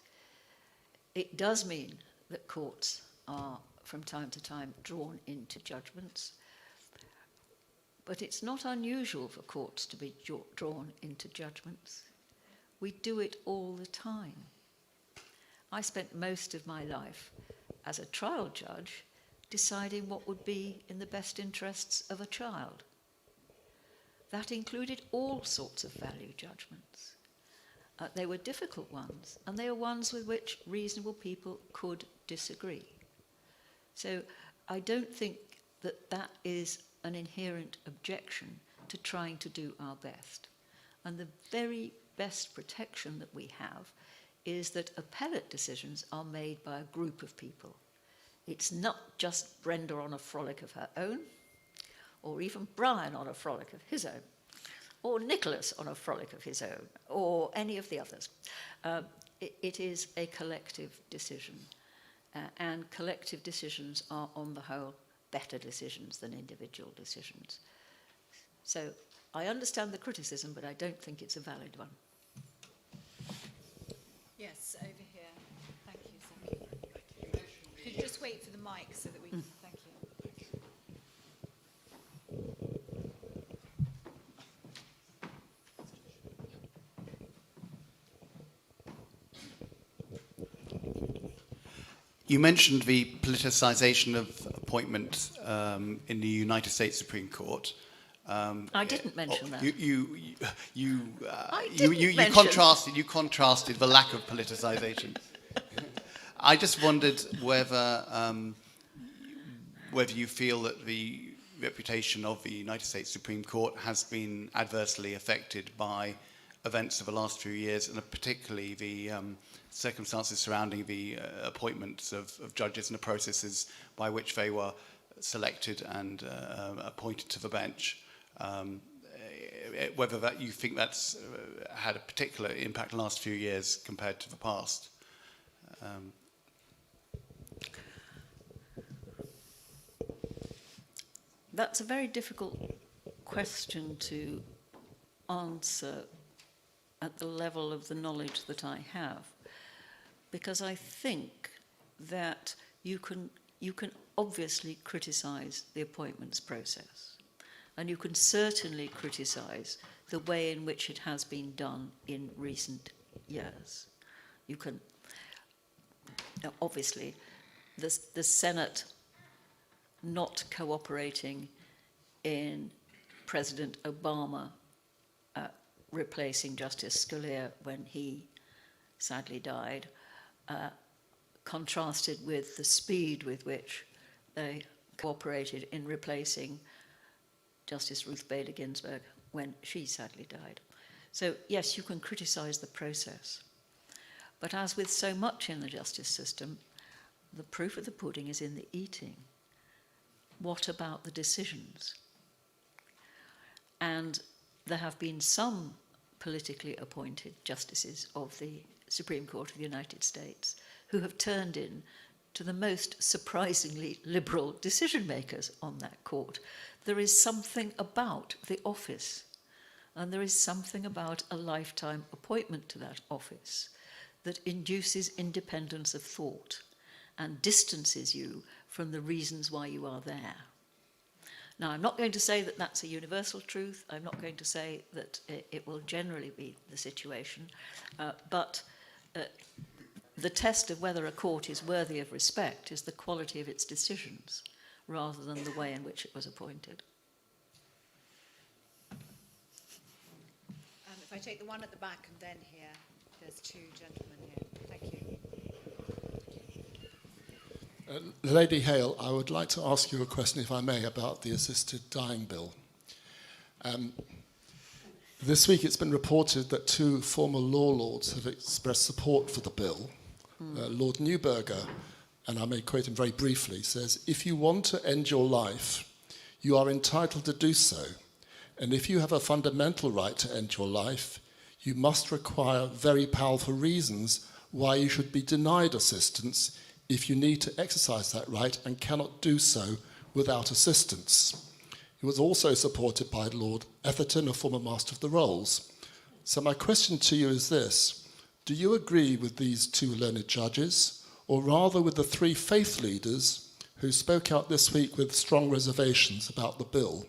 Speaker 3: It does mean that courts are from time to time drawn into judgments, but it's not unusual for courts to be drawn into judgments. We do it all the time. I spent most of my life as a trial judge deciding what would be in the best interests of a child. That included all sorts of value judgments. They were difficult ones, and they were ones with which reasonable people could disagree. So I don't think that that is an inherent objection to trying to do our best. And the very best protection that we have is that appellate decisions are made by a group of people. It's not just Brenda on a frolic of her own, or even Brian on a frolic of his own, or Nicholas on a frolic of his own, or any of the others. it is a collective decision, and collective decisions are, on the whole, better decisions than individual decisions. So I understand the criticism, but I don't think it's a valid one.
Speaker 1: Yes, over here. Thank you. Could you just wait for the mic so that we can... Thank you.
Speaker 7: You mentioned the politicisation of appointment in the United States Supreme Court.
Speaker 3: I didn't mention that.
Speaker 7: You contrasted the lack of politicisation. I just wondered whether you feel that the reputation of the United States Supreme Court has been adversely affected by events of the last few years, and particularly the circumstances surrounding the appointments of judges and the processes by which they were selected and appointed to the bench. Whether that you think that's had a particular impact in the last few years compared to the past.
Speaker 3: That's a very difficult question to answer at the level of the knowledge that I have, because I think that you can obviously criticise the appointments process, and you can certainly criticise the way in which it has been done in recent years. You can, obviously, the Senate not cooperating in President Obama replacing Justice Scalia when he sadly died, contrasted with the speed with which they cooperated in replacing Justice Ruth Bader Ginsburg when she sadly died. So yes, you can criticise the process, but as with so much in the justice system, the proof of the pudding is in the eating. What about the decisions? And there have been some politically appointed justices of the Supreme Court of the United States who have turned in to the most surprisingly liberal decision makers on that court. There is something about the office, and there is something about a lifetime appointment to that office that induces independence of thought and distances you from the reasons why you are there. Now, I'm not going to say that that's a universal truth. I'm not going to say that it will generally be the situation. But the test of whether a court is worthy of respect is the quality of its decisions, rather than the way in which it was appointed.
Speaker 1: If I take the one at the back and then here, there's two gentlemen here. Thank you.
Speaker 8: Lady Hale, I would like to ask you a question, if I may, about the assisted dying bill. This week it's been reported that two former law lords have expressed support for the bill. Lord Neuberger, and I may quote him very briefly, says, "If you want to end your life, you are entitled to do so. And if you have a fundamental right to end your life, you must require very powerful reasons why you should be denied assistance if you need to exercise that right and cannot do so without assistance." He was also supported by Lord Etherton, a former Master of the Rolls. So my question to you is this: do you agree with these two learned judges, or rather with the three faith leaders who spoke out this week with strong reservations about the bill?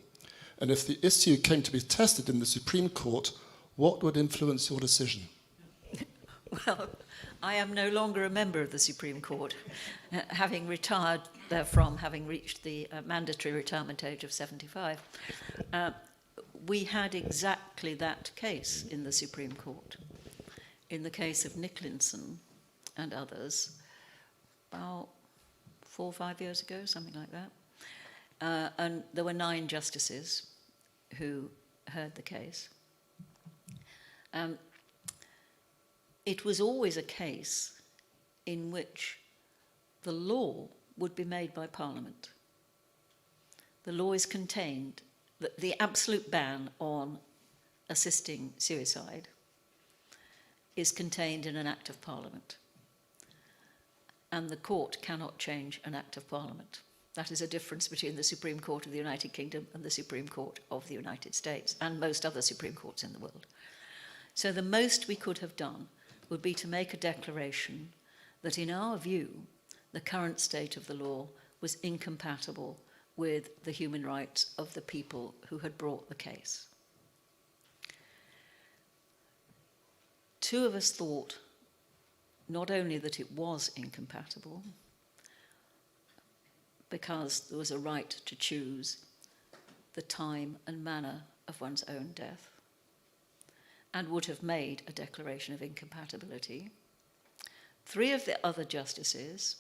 Speaker 8: And if the issue came to be tested in the Supreme Court, what would influence your decision?
Speaker 3: Well, I am no longer a member of the Supreme Court, having retired therefrom, having reached the mandatory retirement age of 75. We had exactly that case in the Supreme Court. In the case of Nicklinson and others, about 4 or 5 years ago, something like that. And there were 9 justices who heard the case. It was always a case in which the law would be made by Parliament. The law is contained, the absolute ban on assisting suicide is contained in an Act of Parliament. And the court cannot change an Act of Parliament. That is a difference between the Supreme Court of the United Kingdom and the Supreme Court of the United States, and most other Supreme Courts in the world. So the most we could have done would be to make a declaration that, in our view, the current state of the law was incompatible with the human rights of the people who had brought the case. Two of us thought not only that it was incompatible, because there was a right to choose the time and manner of one's own death, and would have made a declaration of incompatibility. Three of the other justices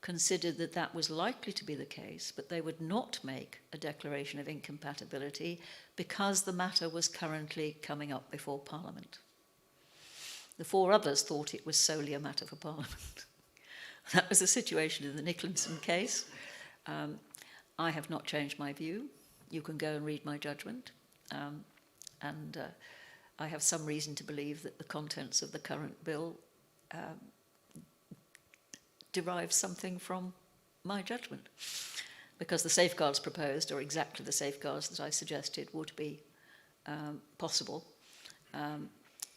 Speaker 3: considered that that was likely to be the case, but they would not make a declaration of incompatibility because the matter was currently coming up before Parliament. The four others thought it was solely a matter for Parliament. That was the situation in the Nicholson case. I have not changed my view. You can go and read my judgment. I have some reason to believe that the contents of the current bill derive something from my judgment, because the safeguards proposed are exactly the safeguards that I suggested would be possible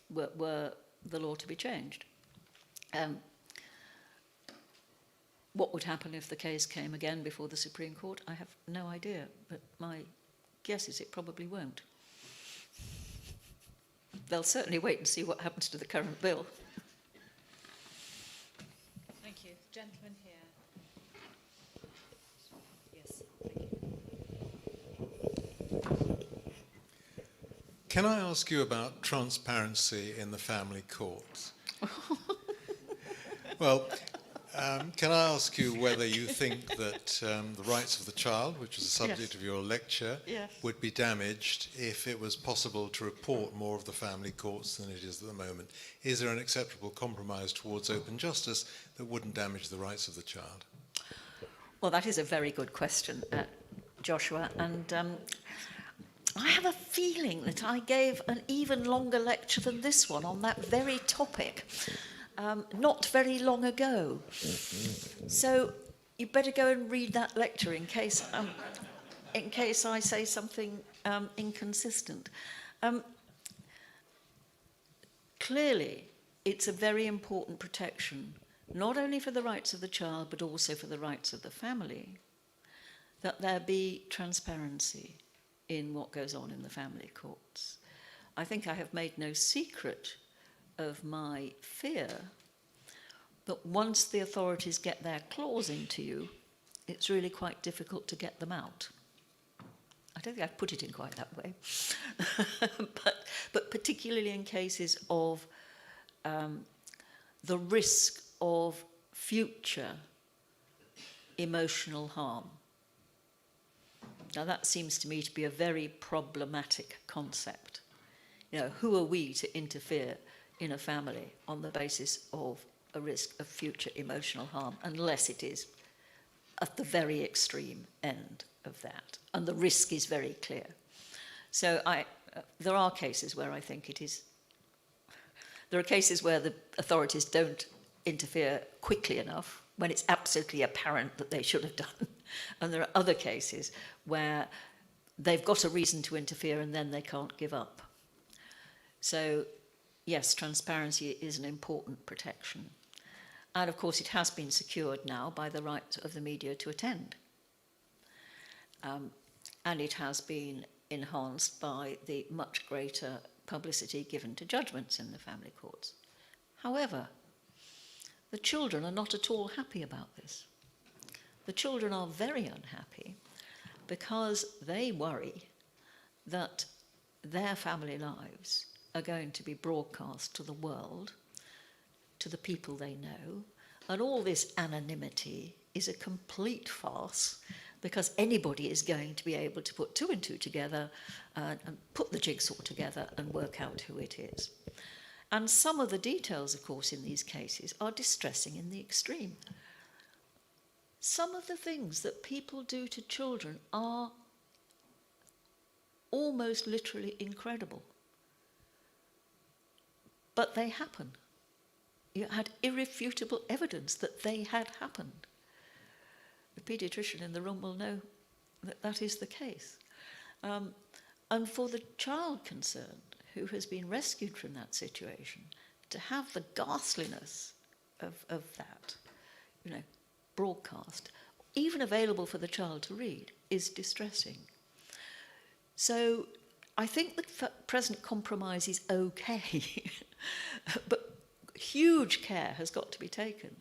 Speaker 3: were the law to be changed. What would happen if the case came again before the Supreme Court? I have no idea, but my guess is it probably won't. They'll certainly wait and see what happens to the current bill.
Speaker 1: Thank you. Gentleman here. Yes.
Speaker 9: Can I ask you about transparency in the family courts? Well, can I ask you whether you think that the rights of the child, which is the subject of your lecture, would be damaged if it was possible to report more of the family courts than it is at the moment? Is there an acceptable compromise towards open justice that wouldn't damage the rights of the child?
Speaker 3: Well, that is a very good question, Joshua, and I have a feeling that I gave an even longer lecture than this one on that very topic not very long ago. So you better go and read that lecture in case I say something inconsistent. Clearly, it's a very important protection, not only for the rights of the child, but also for the rights of the family, that there be transparency in what goes on in the family courts. I think I have made no secret of my fear that once the authorities get their claws into you, it's really quite difficult to get them out. I don't think I've put it in quite that way. but particularly in cases of the risk of future emotional harm. Now that seems to me to be a very problematic concept. You know, who are we to interfere in a family on the basis of a risk of future emotional harm, unless it is at the very extreme end of that, and the risk is very clear. So there are cases where I think it is. There are cases where the authorities don't interfere quickly enough, when it's absolutely apparent that they should have done. And there are other cases where they've got a reason to interfere and then they can't give up. So, yes, transparency is an important protection. And of course, it has been secured now by the right of the media to attend. And it has been enhanced by the much greater publicity given to judgments in the family courts. However, the children are not at all happy about this. The children are very unhappy because they worry that their family lives are going to be broadcast to the world, to the people they know, and all this anonymity is a complete farce because anybody is going to be able to put two and two together and put the jigsaw together and work out who it is. And some of the details, of course, in these cases are distressing in the extreme. Some of the things that people do to children are almost literally incredible. but they happen. You had irrefutable evidence that they had happened. The paediatrician in the room will know that that is the case. And for the child concerned, who has been rescued from that situation, to have the ghastliness of that, broadcast, even available for the child to read, is distressing. So I think the present compromise is okay, but huge care has got to be taken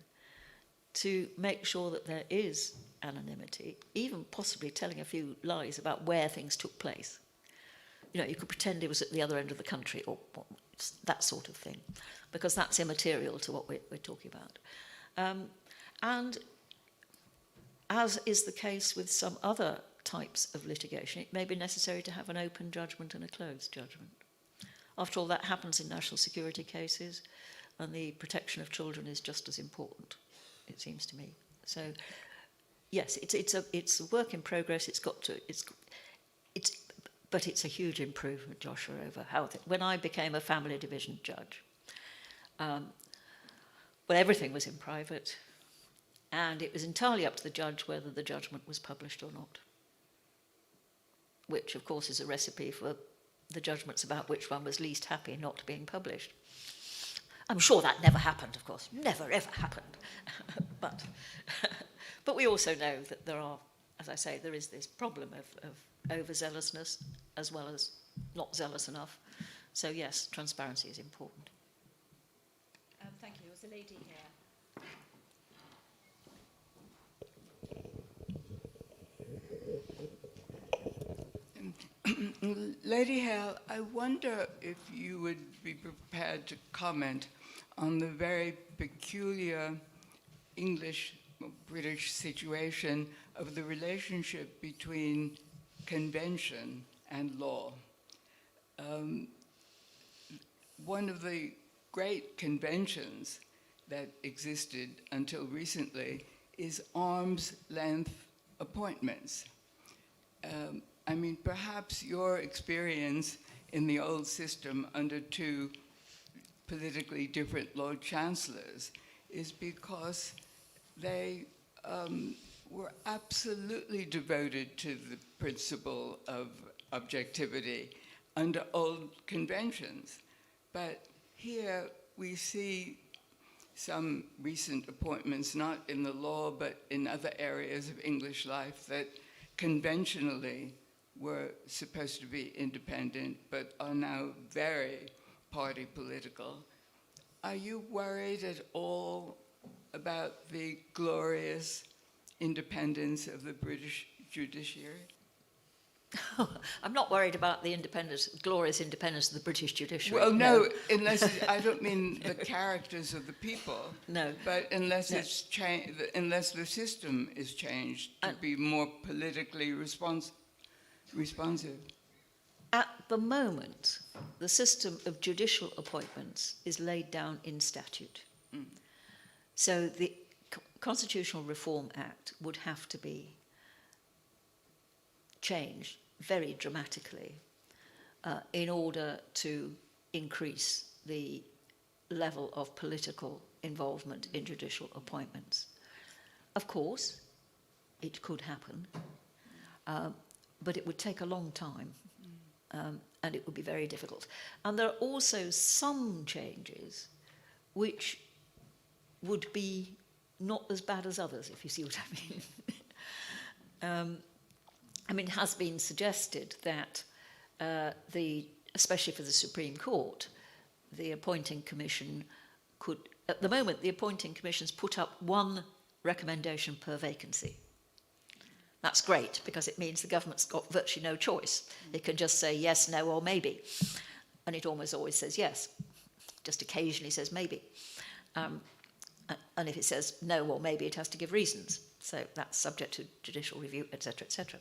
Speaker 3: to make sure that there is anonymity, even possibly telling a few lies about where things took place. You could pretend it was at the other end of the country or that sort of thing, because that's immaterial to what we're talking about. And as is the case with some other types of litigation, it may be necessary to have an open judgment and a closed judgment. After all, that happens in national security cases, and the protection of children is just as important, it seems to me. So, yes, it's a work in progress. But it's a huge improvement, Joshua, over how when I became a family division judge. Everything was in private, and it was entirely up to the judge whether the judgment was published or not, which, of course, is a recipe for the judgments about which one was least happy not being published. I'm sure that never happened, of course. Never, ever happened. But we also know that there are, as I say, there is this problem of overzealousness as well as not zealous enough. So, yes, transparency is important.
Speaker 1: Thank you. There was a lady here.
Speaker 10: Lady Hale, I wonder if you would be prepared to comment on the very peculiar English-British situation of the relationship between convention and law. One of the great conventions that existed until recently is arm's length appointments. Perhaps your experience in the old system under two politically different Lord Chancellors is because they were absolutely devoted to the principle of objectivity under old conventions. But here we see some recent appointments, not in the law, but in other areas of English life, that conventionally were supposed to be independent, but are now very party political. Are you worried at all about the glorious independence of the British judiciary?
Speaker 3: I'm not worried about the glorious independence of the British judiciary.
Speaker 10: Well, no, I don't mean the characters of the people.
Speaker 3: No.
Speaker 10: But unless the system is changed to be more politically responsive.
Speaker 3: At the moment, the system of judicial appointments is laid down in statute. Mm. So the Constitutional Reform Act would have to be changed very dramatically in order to increase the level of political involvement in judicial appointments. Of course, it could happen, but it would take a long time, and it would be very difficult. And there are also some changes which would be not as bad as others, if you see what I mean. It has been suggested that especially for the Supreme Court, the appointing commission could, at the moment, the appointing commissions put up one recommendation per vacancy. That's great, because it means the government's got virtually no choice. It can just say yes, no, or maybe. And it almost always says yes. Just occasionally says maybe. And if it says no or maybe, it has to give reasons. So that's subject to judicial review, etc., etc.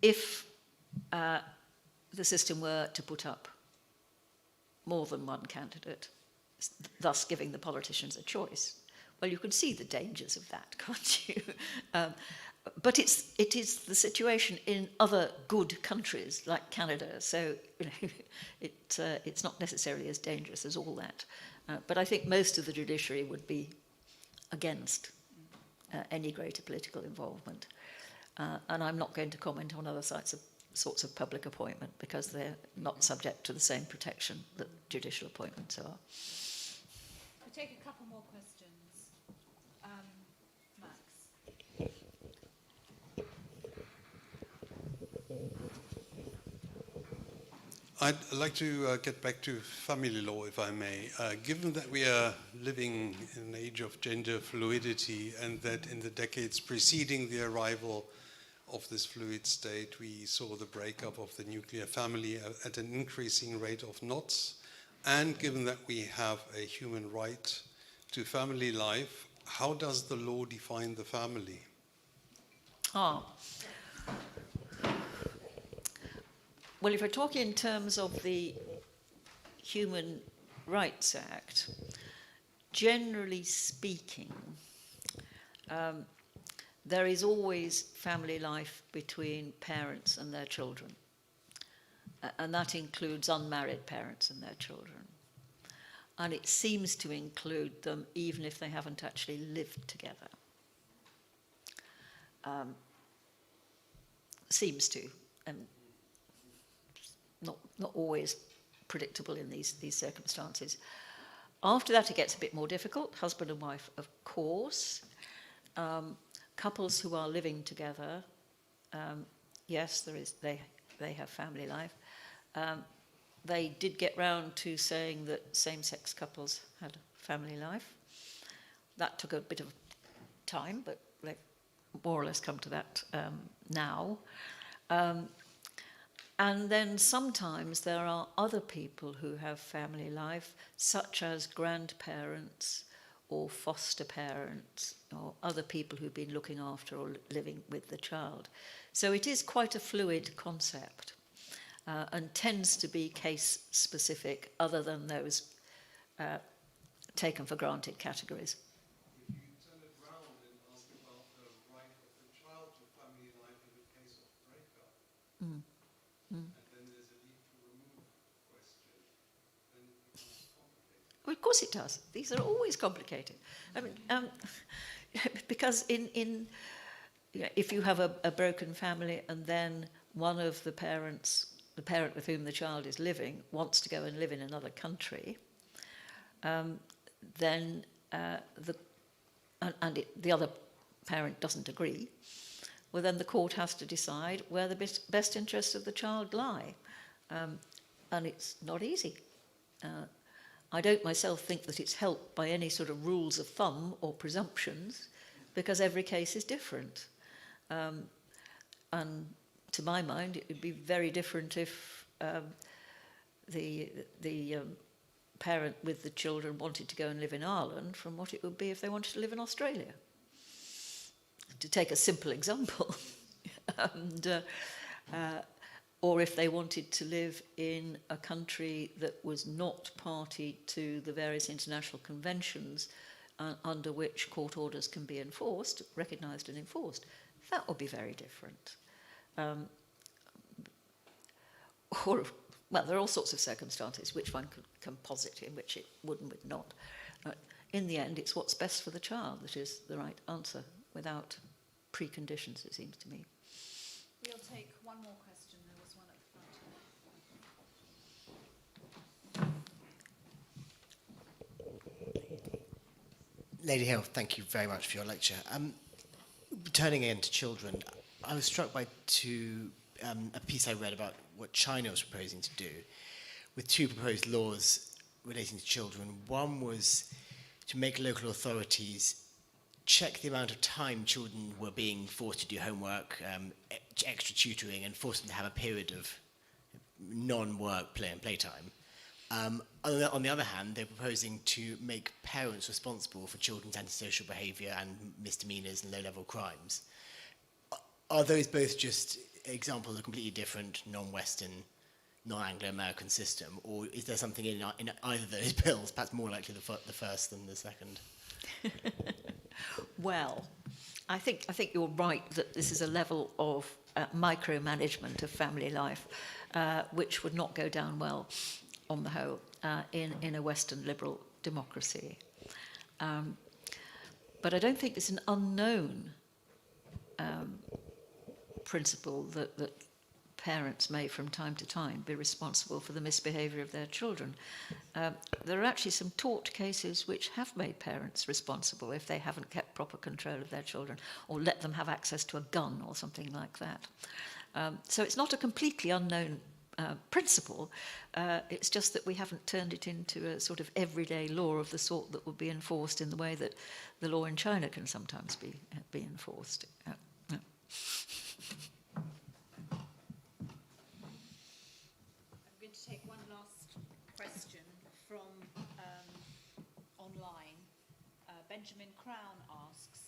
Speaker 3: If the system were to put up more than one candidate, thus giving the politicians a choice, well, you can see the dangers of that, can't you? but it is the situation in other good countries like Canada, so it's not necessarily as dangerous as all that. But I think most of the judiciary would be against any greater political involvement. And I'm not going to comment on other sorts of public appointment because they're not subject to the same protection that judicial appointments are.
Speaker 1: We'll take a couple more questions. Max.
Speaker 11: I'd like to get back to family law, if I may. Given that we are living in an age of gender fluidity and that in the decades preceding the arrival of this fluid state, we saw the breakup of the nuclear family at an increasing rate of knots, and given that we have a human right to family life, how does the law define the family?
Speaker 3: Well, if we're talking in terms of the Human Rights Act, generally speaking, there is always family life between parents and their children. And that includes unmarried parents and their children. And it seems to include them even if they haven't actually lived together. Seems to. Not always predictable in these circumstances. After that, it gets a bit more difficult. Husband and wife, of course. Couples who are living together, yes, they have family life. They did get round to saying that same-sex couples had family life. That took a bit of time, but they've more or less come to that now. And then sometimes there are other people who have family life, such as grandparents or foster parents or other people who've been looking after or living with the child. So it is quite a fluid concept and tends to be case-specific other than those taken for granted categories.
Speaker 11: If you turn it round and ask about the right of the child to family life in the case of breakup, and then there's a need to remove question, then it becomes complicated.
Speaker 3: Well, of course it does. These are always complicated. I mean, because if you have a broken family and then one of the parents, the parent with whom the child is living, wants to go and live in another country, then the other parent doesn't agree, well, then the court has to decide where the best interests of the child lie. And it's not easy. I don't myself think that it's helped by any sort of rules of thumb or presumptions, because every case is different. And to my mind, it would be very different if the parent with the children wanted to go and live in Ireland from what it would be if they wanted to live in Australia. To take a simple example. And, or if they wanted to live in a country that was not party to the various international conventions under which court orders can be enforced, recognised and enforced, that would be very different. Well, there are all sorts of circumstances which one could composite in which it would and would not. In the end, it's what's best for the child that is the right answer, without preconditions, it seems to me.
Speaker 1: We'll take one more question. There was one at the front.
Speaker 12: Lady Hale, thank you very much for your lecture. Turning in to children, I was struck by a piece I read about what China was proposing to do, with two proposed laws relating to children. One was to make local authorities check the amount of time children were being forced to do homework, extra tutoring, and force them to have a period of non-work play and playtime. On the other hand, they're proposing to make parents responsible for children's antisocial behaviour and misdemeanours and low-level crimes. Are those both just examples of a completely different non-Western, non-Anglo-American system, or is there something in either of those bills, perhaps more likely the first than the second?
Speaker 3: Well, I think you're right that this is a level of micromanagement of family life which would not go down well on the whole in a Western liberal democracy. But I don't think it's an unknown principle that parents may from time to time be responsible for the misbehaviour of their children. There are actually some tort cases which have made parents responsible if they haven't kept proper control of their children or let them have access to a gun or something like that. So it's not a completely unknown principle, it's just that we haven't turned it into a sort of everyday law of the sort that would be enforced in the way that the law in China can sometimes be enforced.
Speaker 1: I'm going to take one last question from online. Benjamin Crown asks,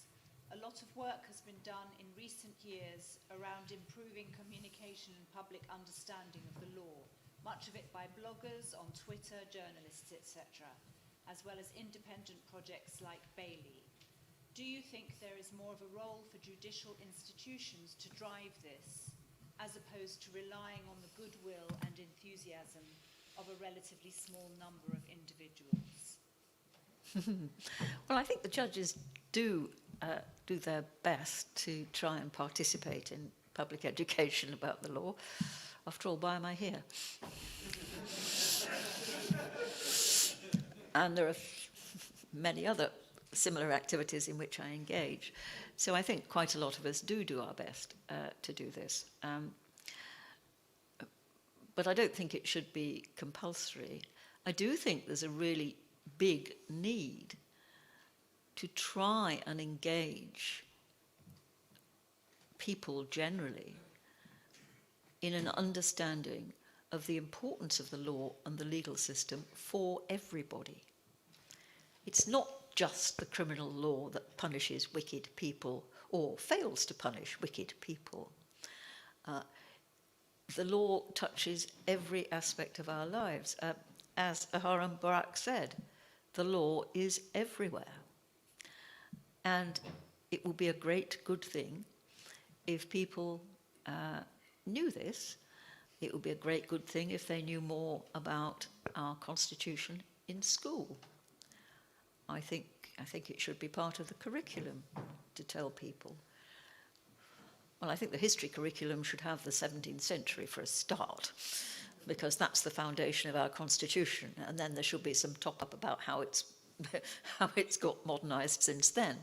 Speaker 1: a lot of work has been done in recent years around improving communication and public understanding of the law, much of it by bloggers on Twitter, journalists, etc., as well as independent projects like Bailey. Do you think there is more of a role for judicial institutions to drive this, as opposed to relying on the goodwill and enthusiasm of a relatively small number of individuals?
Speaker 3: Well, I think the judges do their best to try and participate in public education about the law. After all, why am I here? And there are many other similar activities in which I engage. So I think quite a lot of us do our best to do this. But I don't think it should be compulsory. I do think there's a really big need to try and engage people generally in an understanding of the importance of the law and the legal system for everybody. It's not just the criminal law that punishes wicked people or fails to punish wicked people. The law touches every aspect of our lives. As Aharon Barak said, the law is everywhere. And it would be a great good thing if people knew this. It would be a great good thing if they knew more about our Constitution in school. I think it should be part of the curriculum to tell people. Well, I think the history curriculum should have the 17th century for a start, because that's the foundation of our Constitution, and then there should be some top-up about how it's got modernised since then.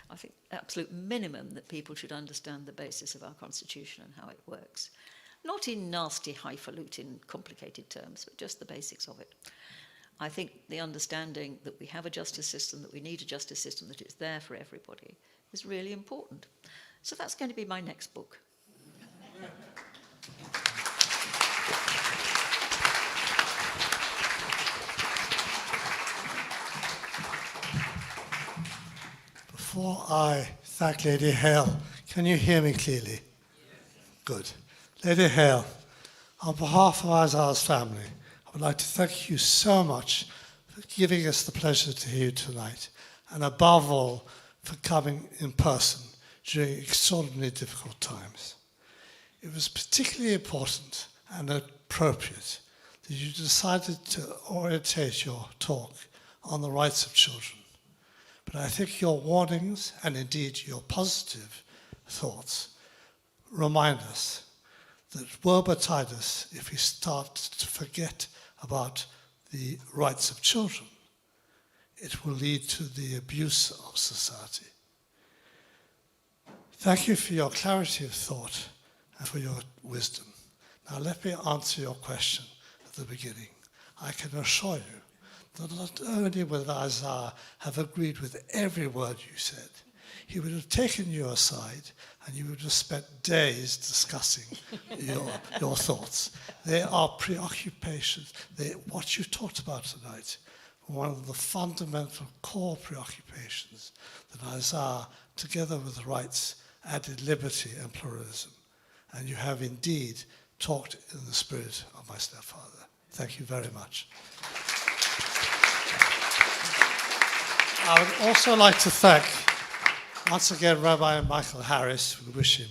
Speaker 3: I think absolute minimum that people should understand the basis of our Constitution and how it works. Not in nasty, highfalutin, complicated terms, but just the basics of it. I think the understanding that we have a justice system, that we need a justice system, that it's there for everybody, is really important. So that's going to be my next book.
Speaker 13: Before I thank Lady Hale, can you hear me clearly? Yes. Good. Lady Hale, on behalf of Isaiah's family, I would like to thank you so much for giving us the pleasure to hear you tonight, and above all, for coming in person during extraordinarily difficult times. It was particularly important and appropriate that you decided to orientate your talk on the rights of children. But I think your warnings, and indeed your positive thoughts, remind us that woe betide us if we start to forget about the rights of children. It will lead to the abuse of society. Thank you for your clarity of thought and for your wisdom. Now let me answer your question at the beginning. I can assure you that not only would Isaiah have agreed with every word you said, he would have taken you aside and you would have spent days discussing your thoughts. They are preoccupations. What you talked about tonight, one of the fundamental core preoccupations that Isaiah, together with rights, added liberty and pluralism. And you have indeed talked in the spirit of my stepfather. Thank you very much. I would also like to thank Once again, Rabbi Michael Harris, we wish him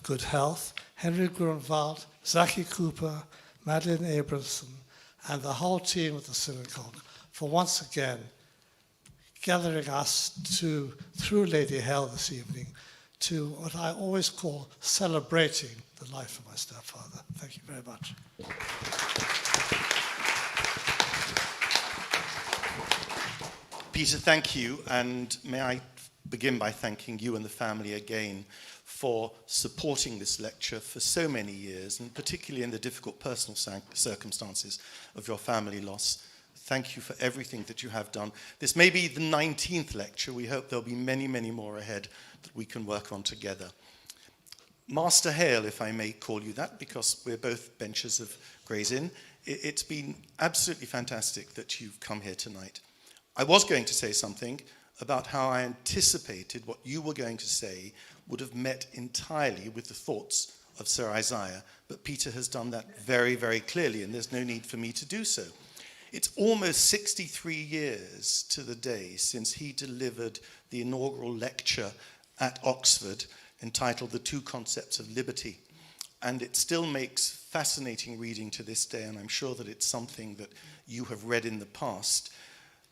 Speaker 13: good health. Henry Grunwald, Zaki Cooper, Madeline Abramson, and the whole team of the synagogue for once again gathering us through Lady Hale this evening to what I always call celebrating the life of my stepfather. Thank you very much.
Speaker 14: Peter, thank you, and may I begin by thanking you and the family again for supporting this lecture for so many years, and particularly in the difficult personal circumstances of your family loss. Thank you for everything that you have done. This may be the 19th lecture. We hope there'll be many, many more ahead that we can work on together. Master Hale, if I may call you that, because we're both benchers of Gray's Inn, it's been absolutely fantastic that you've come here tonight. I was going to say something about how I anticipated what you were going to say would have met entirely with the thoughts of Sir Isaiah, but Peter has done that very, very clearly, and there's no need for me to do so. It's almost 63 years to the day since he delivered the inaugural lecture at Oxford entitled The Two Concepts of Liberty, and it still makes fascinating reading to this day, and I'm sure that it's something that you have read in the past,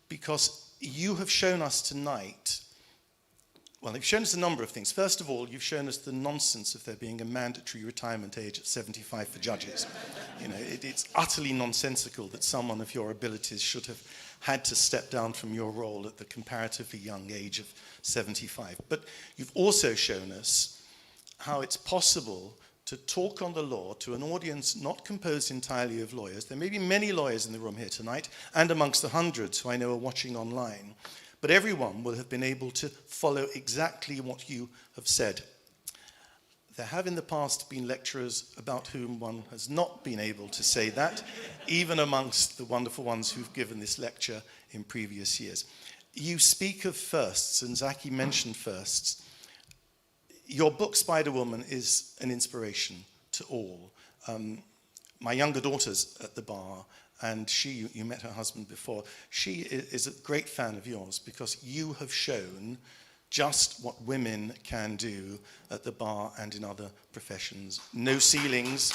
Speaker 14: because you have shown us tonight, well, you've shown us a number of things. First of all, you've shown us the nonsense of there being a mandatory retirement age at 75 for judges. You know, it's utterly nonsensical that someone of your abilities should have had to step down from your role at the comparatively young age of 75. But you've also shown us how it's possible to talk on the law to an audience not composed entirely of lawyers. There may be many lawyers in the room here tonight, and amongst the hundreds who I know are watching online, but everyone will have been able to follow exactly what you have said. There have in the past been lecturers about whom one has not been able to say that, even amongst the wonderful ones who've given this lecture in previous years. You speak of firsts, and Zaki mentioned firsts. Your book, Spider-Woman, is an inspiration to all. My younger daughter's at the bar, and you met her husband before. She is a great fan of yours because you have shown just what women can do at the bar and in other professions. No ceilings.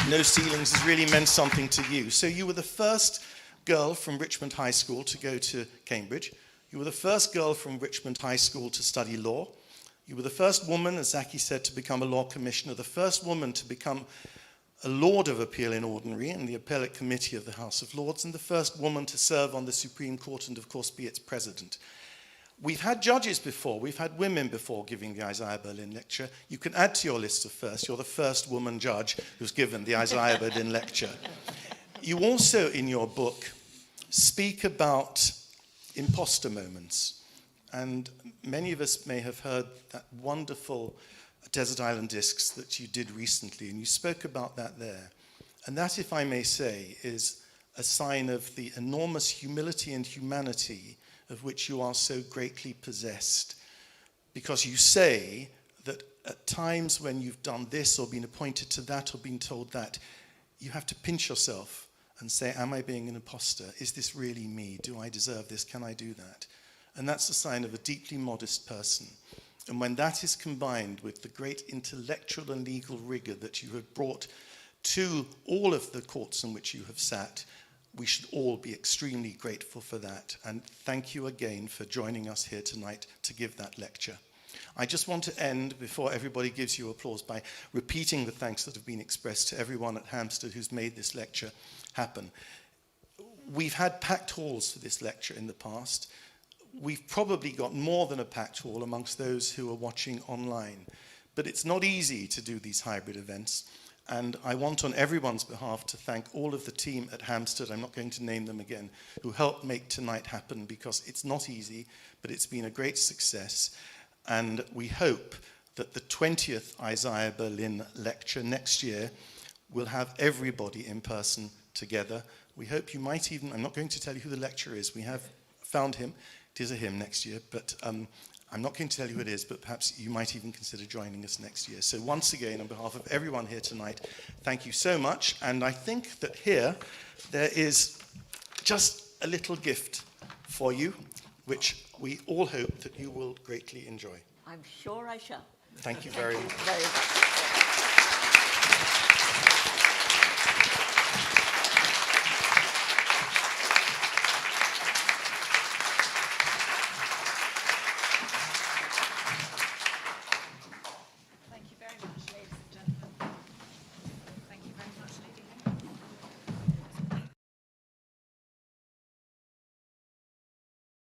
Speaker 14: No ceilings has really meant something to you. So you were the first girl from Richmond High School to go to Cambridge. You were the first girl from Richmond High School to study law. You were the first woman, as Zaki said, to become a law commissioner, the first woman to become a Lord of Appeal in Ordinary in the Appellate Committee of the House of Lords, and the first woman to serve on the Supreme Court and, of course, be its president. We've had judges before. We've had women before giving the Isaiah Berlin lecture. You can add to your list of first. You're the first woman judge who's given the Isaiah Berlin lecture. You also, in your book, speak about imposter moments. And many of us may have heard that wonderful Desert Island Discs that you did recently, and you spoke about that there. And that, if I may say, is a sign of the enormous humility and humanity of which you are so greatly possessed. Because you say that at times when you've done this or been appointed to that or been told that, you have to pinch yourself and say, am I being an imposter? Is this really me? Do I deserve this? Can I do that? And that's a sign of a deeply modest person. And when that is combined with the great intellectual and legal rigor that you have brought to all of the courts in which you have sat, we should all be extremely grateful for that. And thank you again for joining us here tonight to give that lecture. I just want to end, before everybody gives you applause, by repeating the thanks that have been expressed to everyone at Hampstead who's made this lecture happen. We've had packed halls for this lecture in the past. We've probably got more than a packed hall amongst those who are watching online. But it's not easy to do these hybrid events. And I want on everyone's behalf to thank all of the team at Hampstead, I'm not going to name them again, who helped make tonight happen, because it's not easy, but it's been a great success. And we hope that the 20th Isaiah Berlin lecture next year will have everybody in person together. We hope you might even, I'm not going to tell you who the lecturer is, we have found him. It is a hymn next year, but I'm not going to tell you who it is, but perhaps you might even consider joining us next year. So once again, on behalf of everyone here tonight, thank you so much. And I think that here there is just a little gift for you, which we all hope that you will greatly enjoy.
Speaker 15: I'm sure I shall.
Speaker 14: Thank you very much.
Speaker 15: Very much.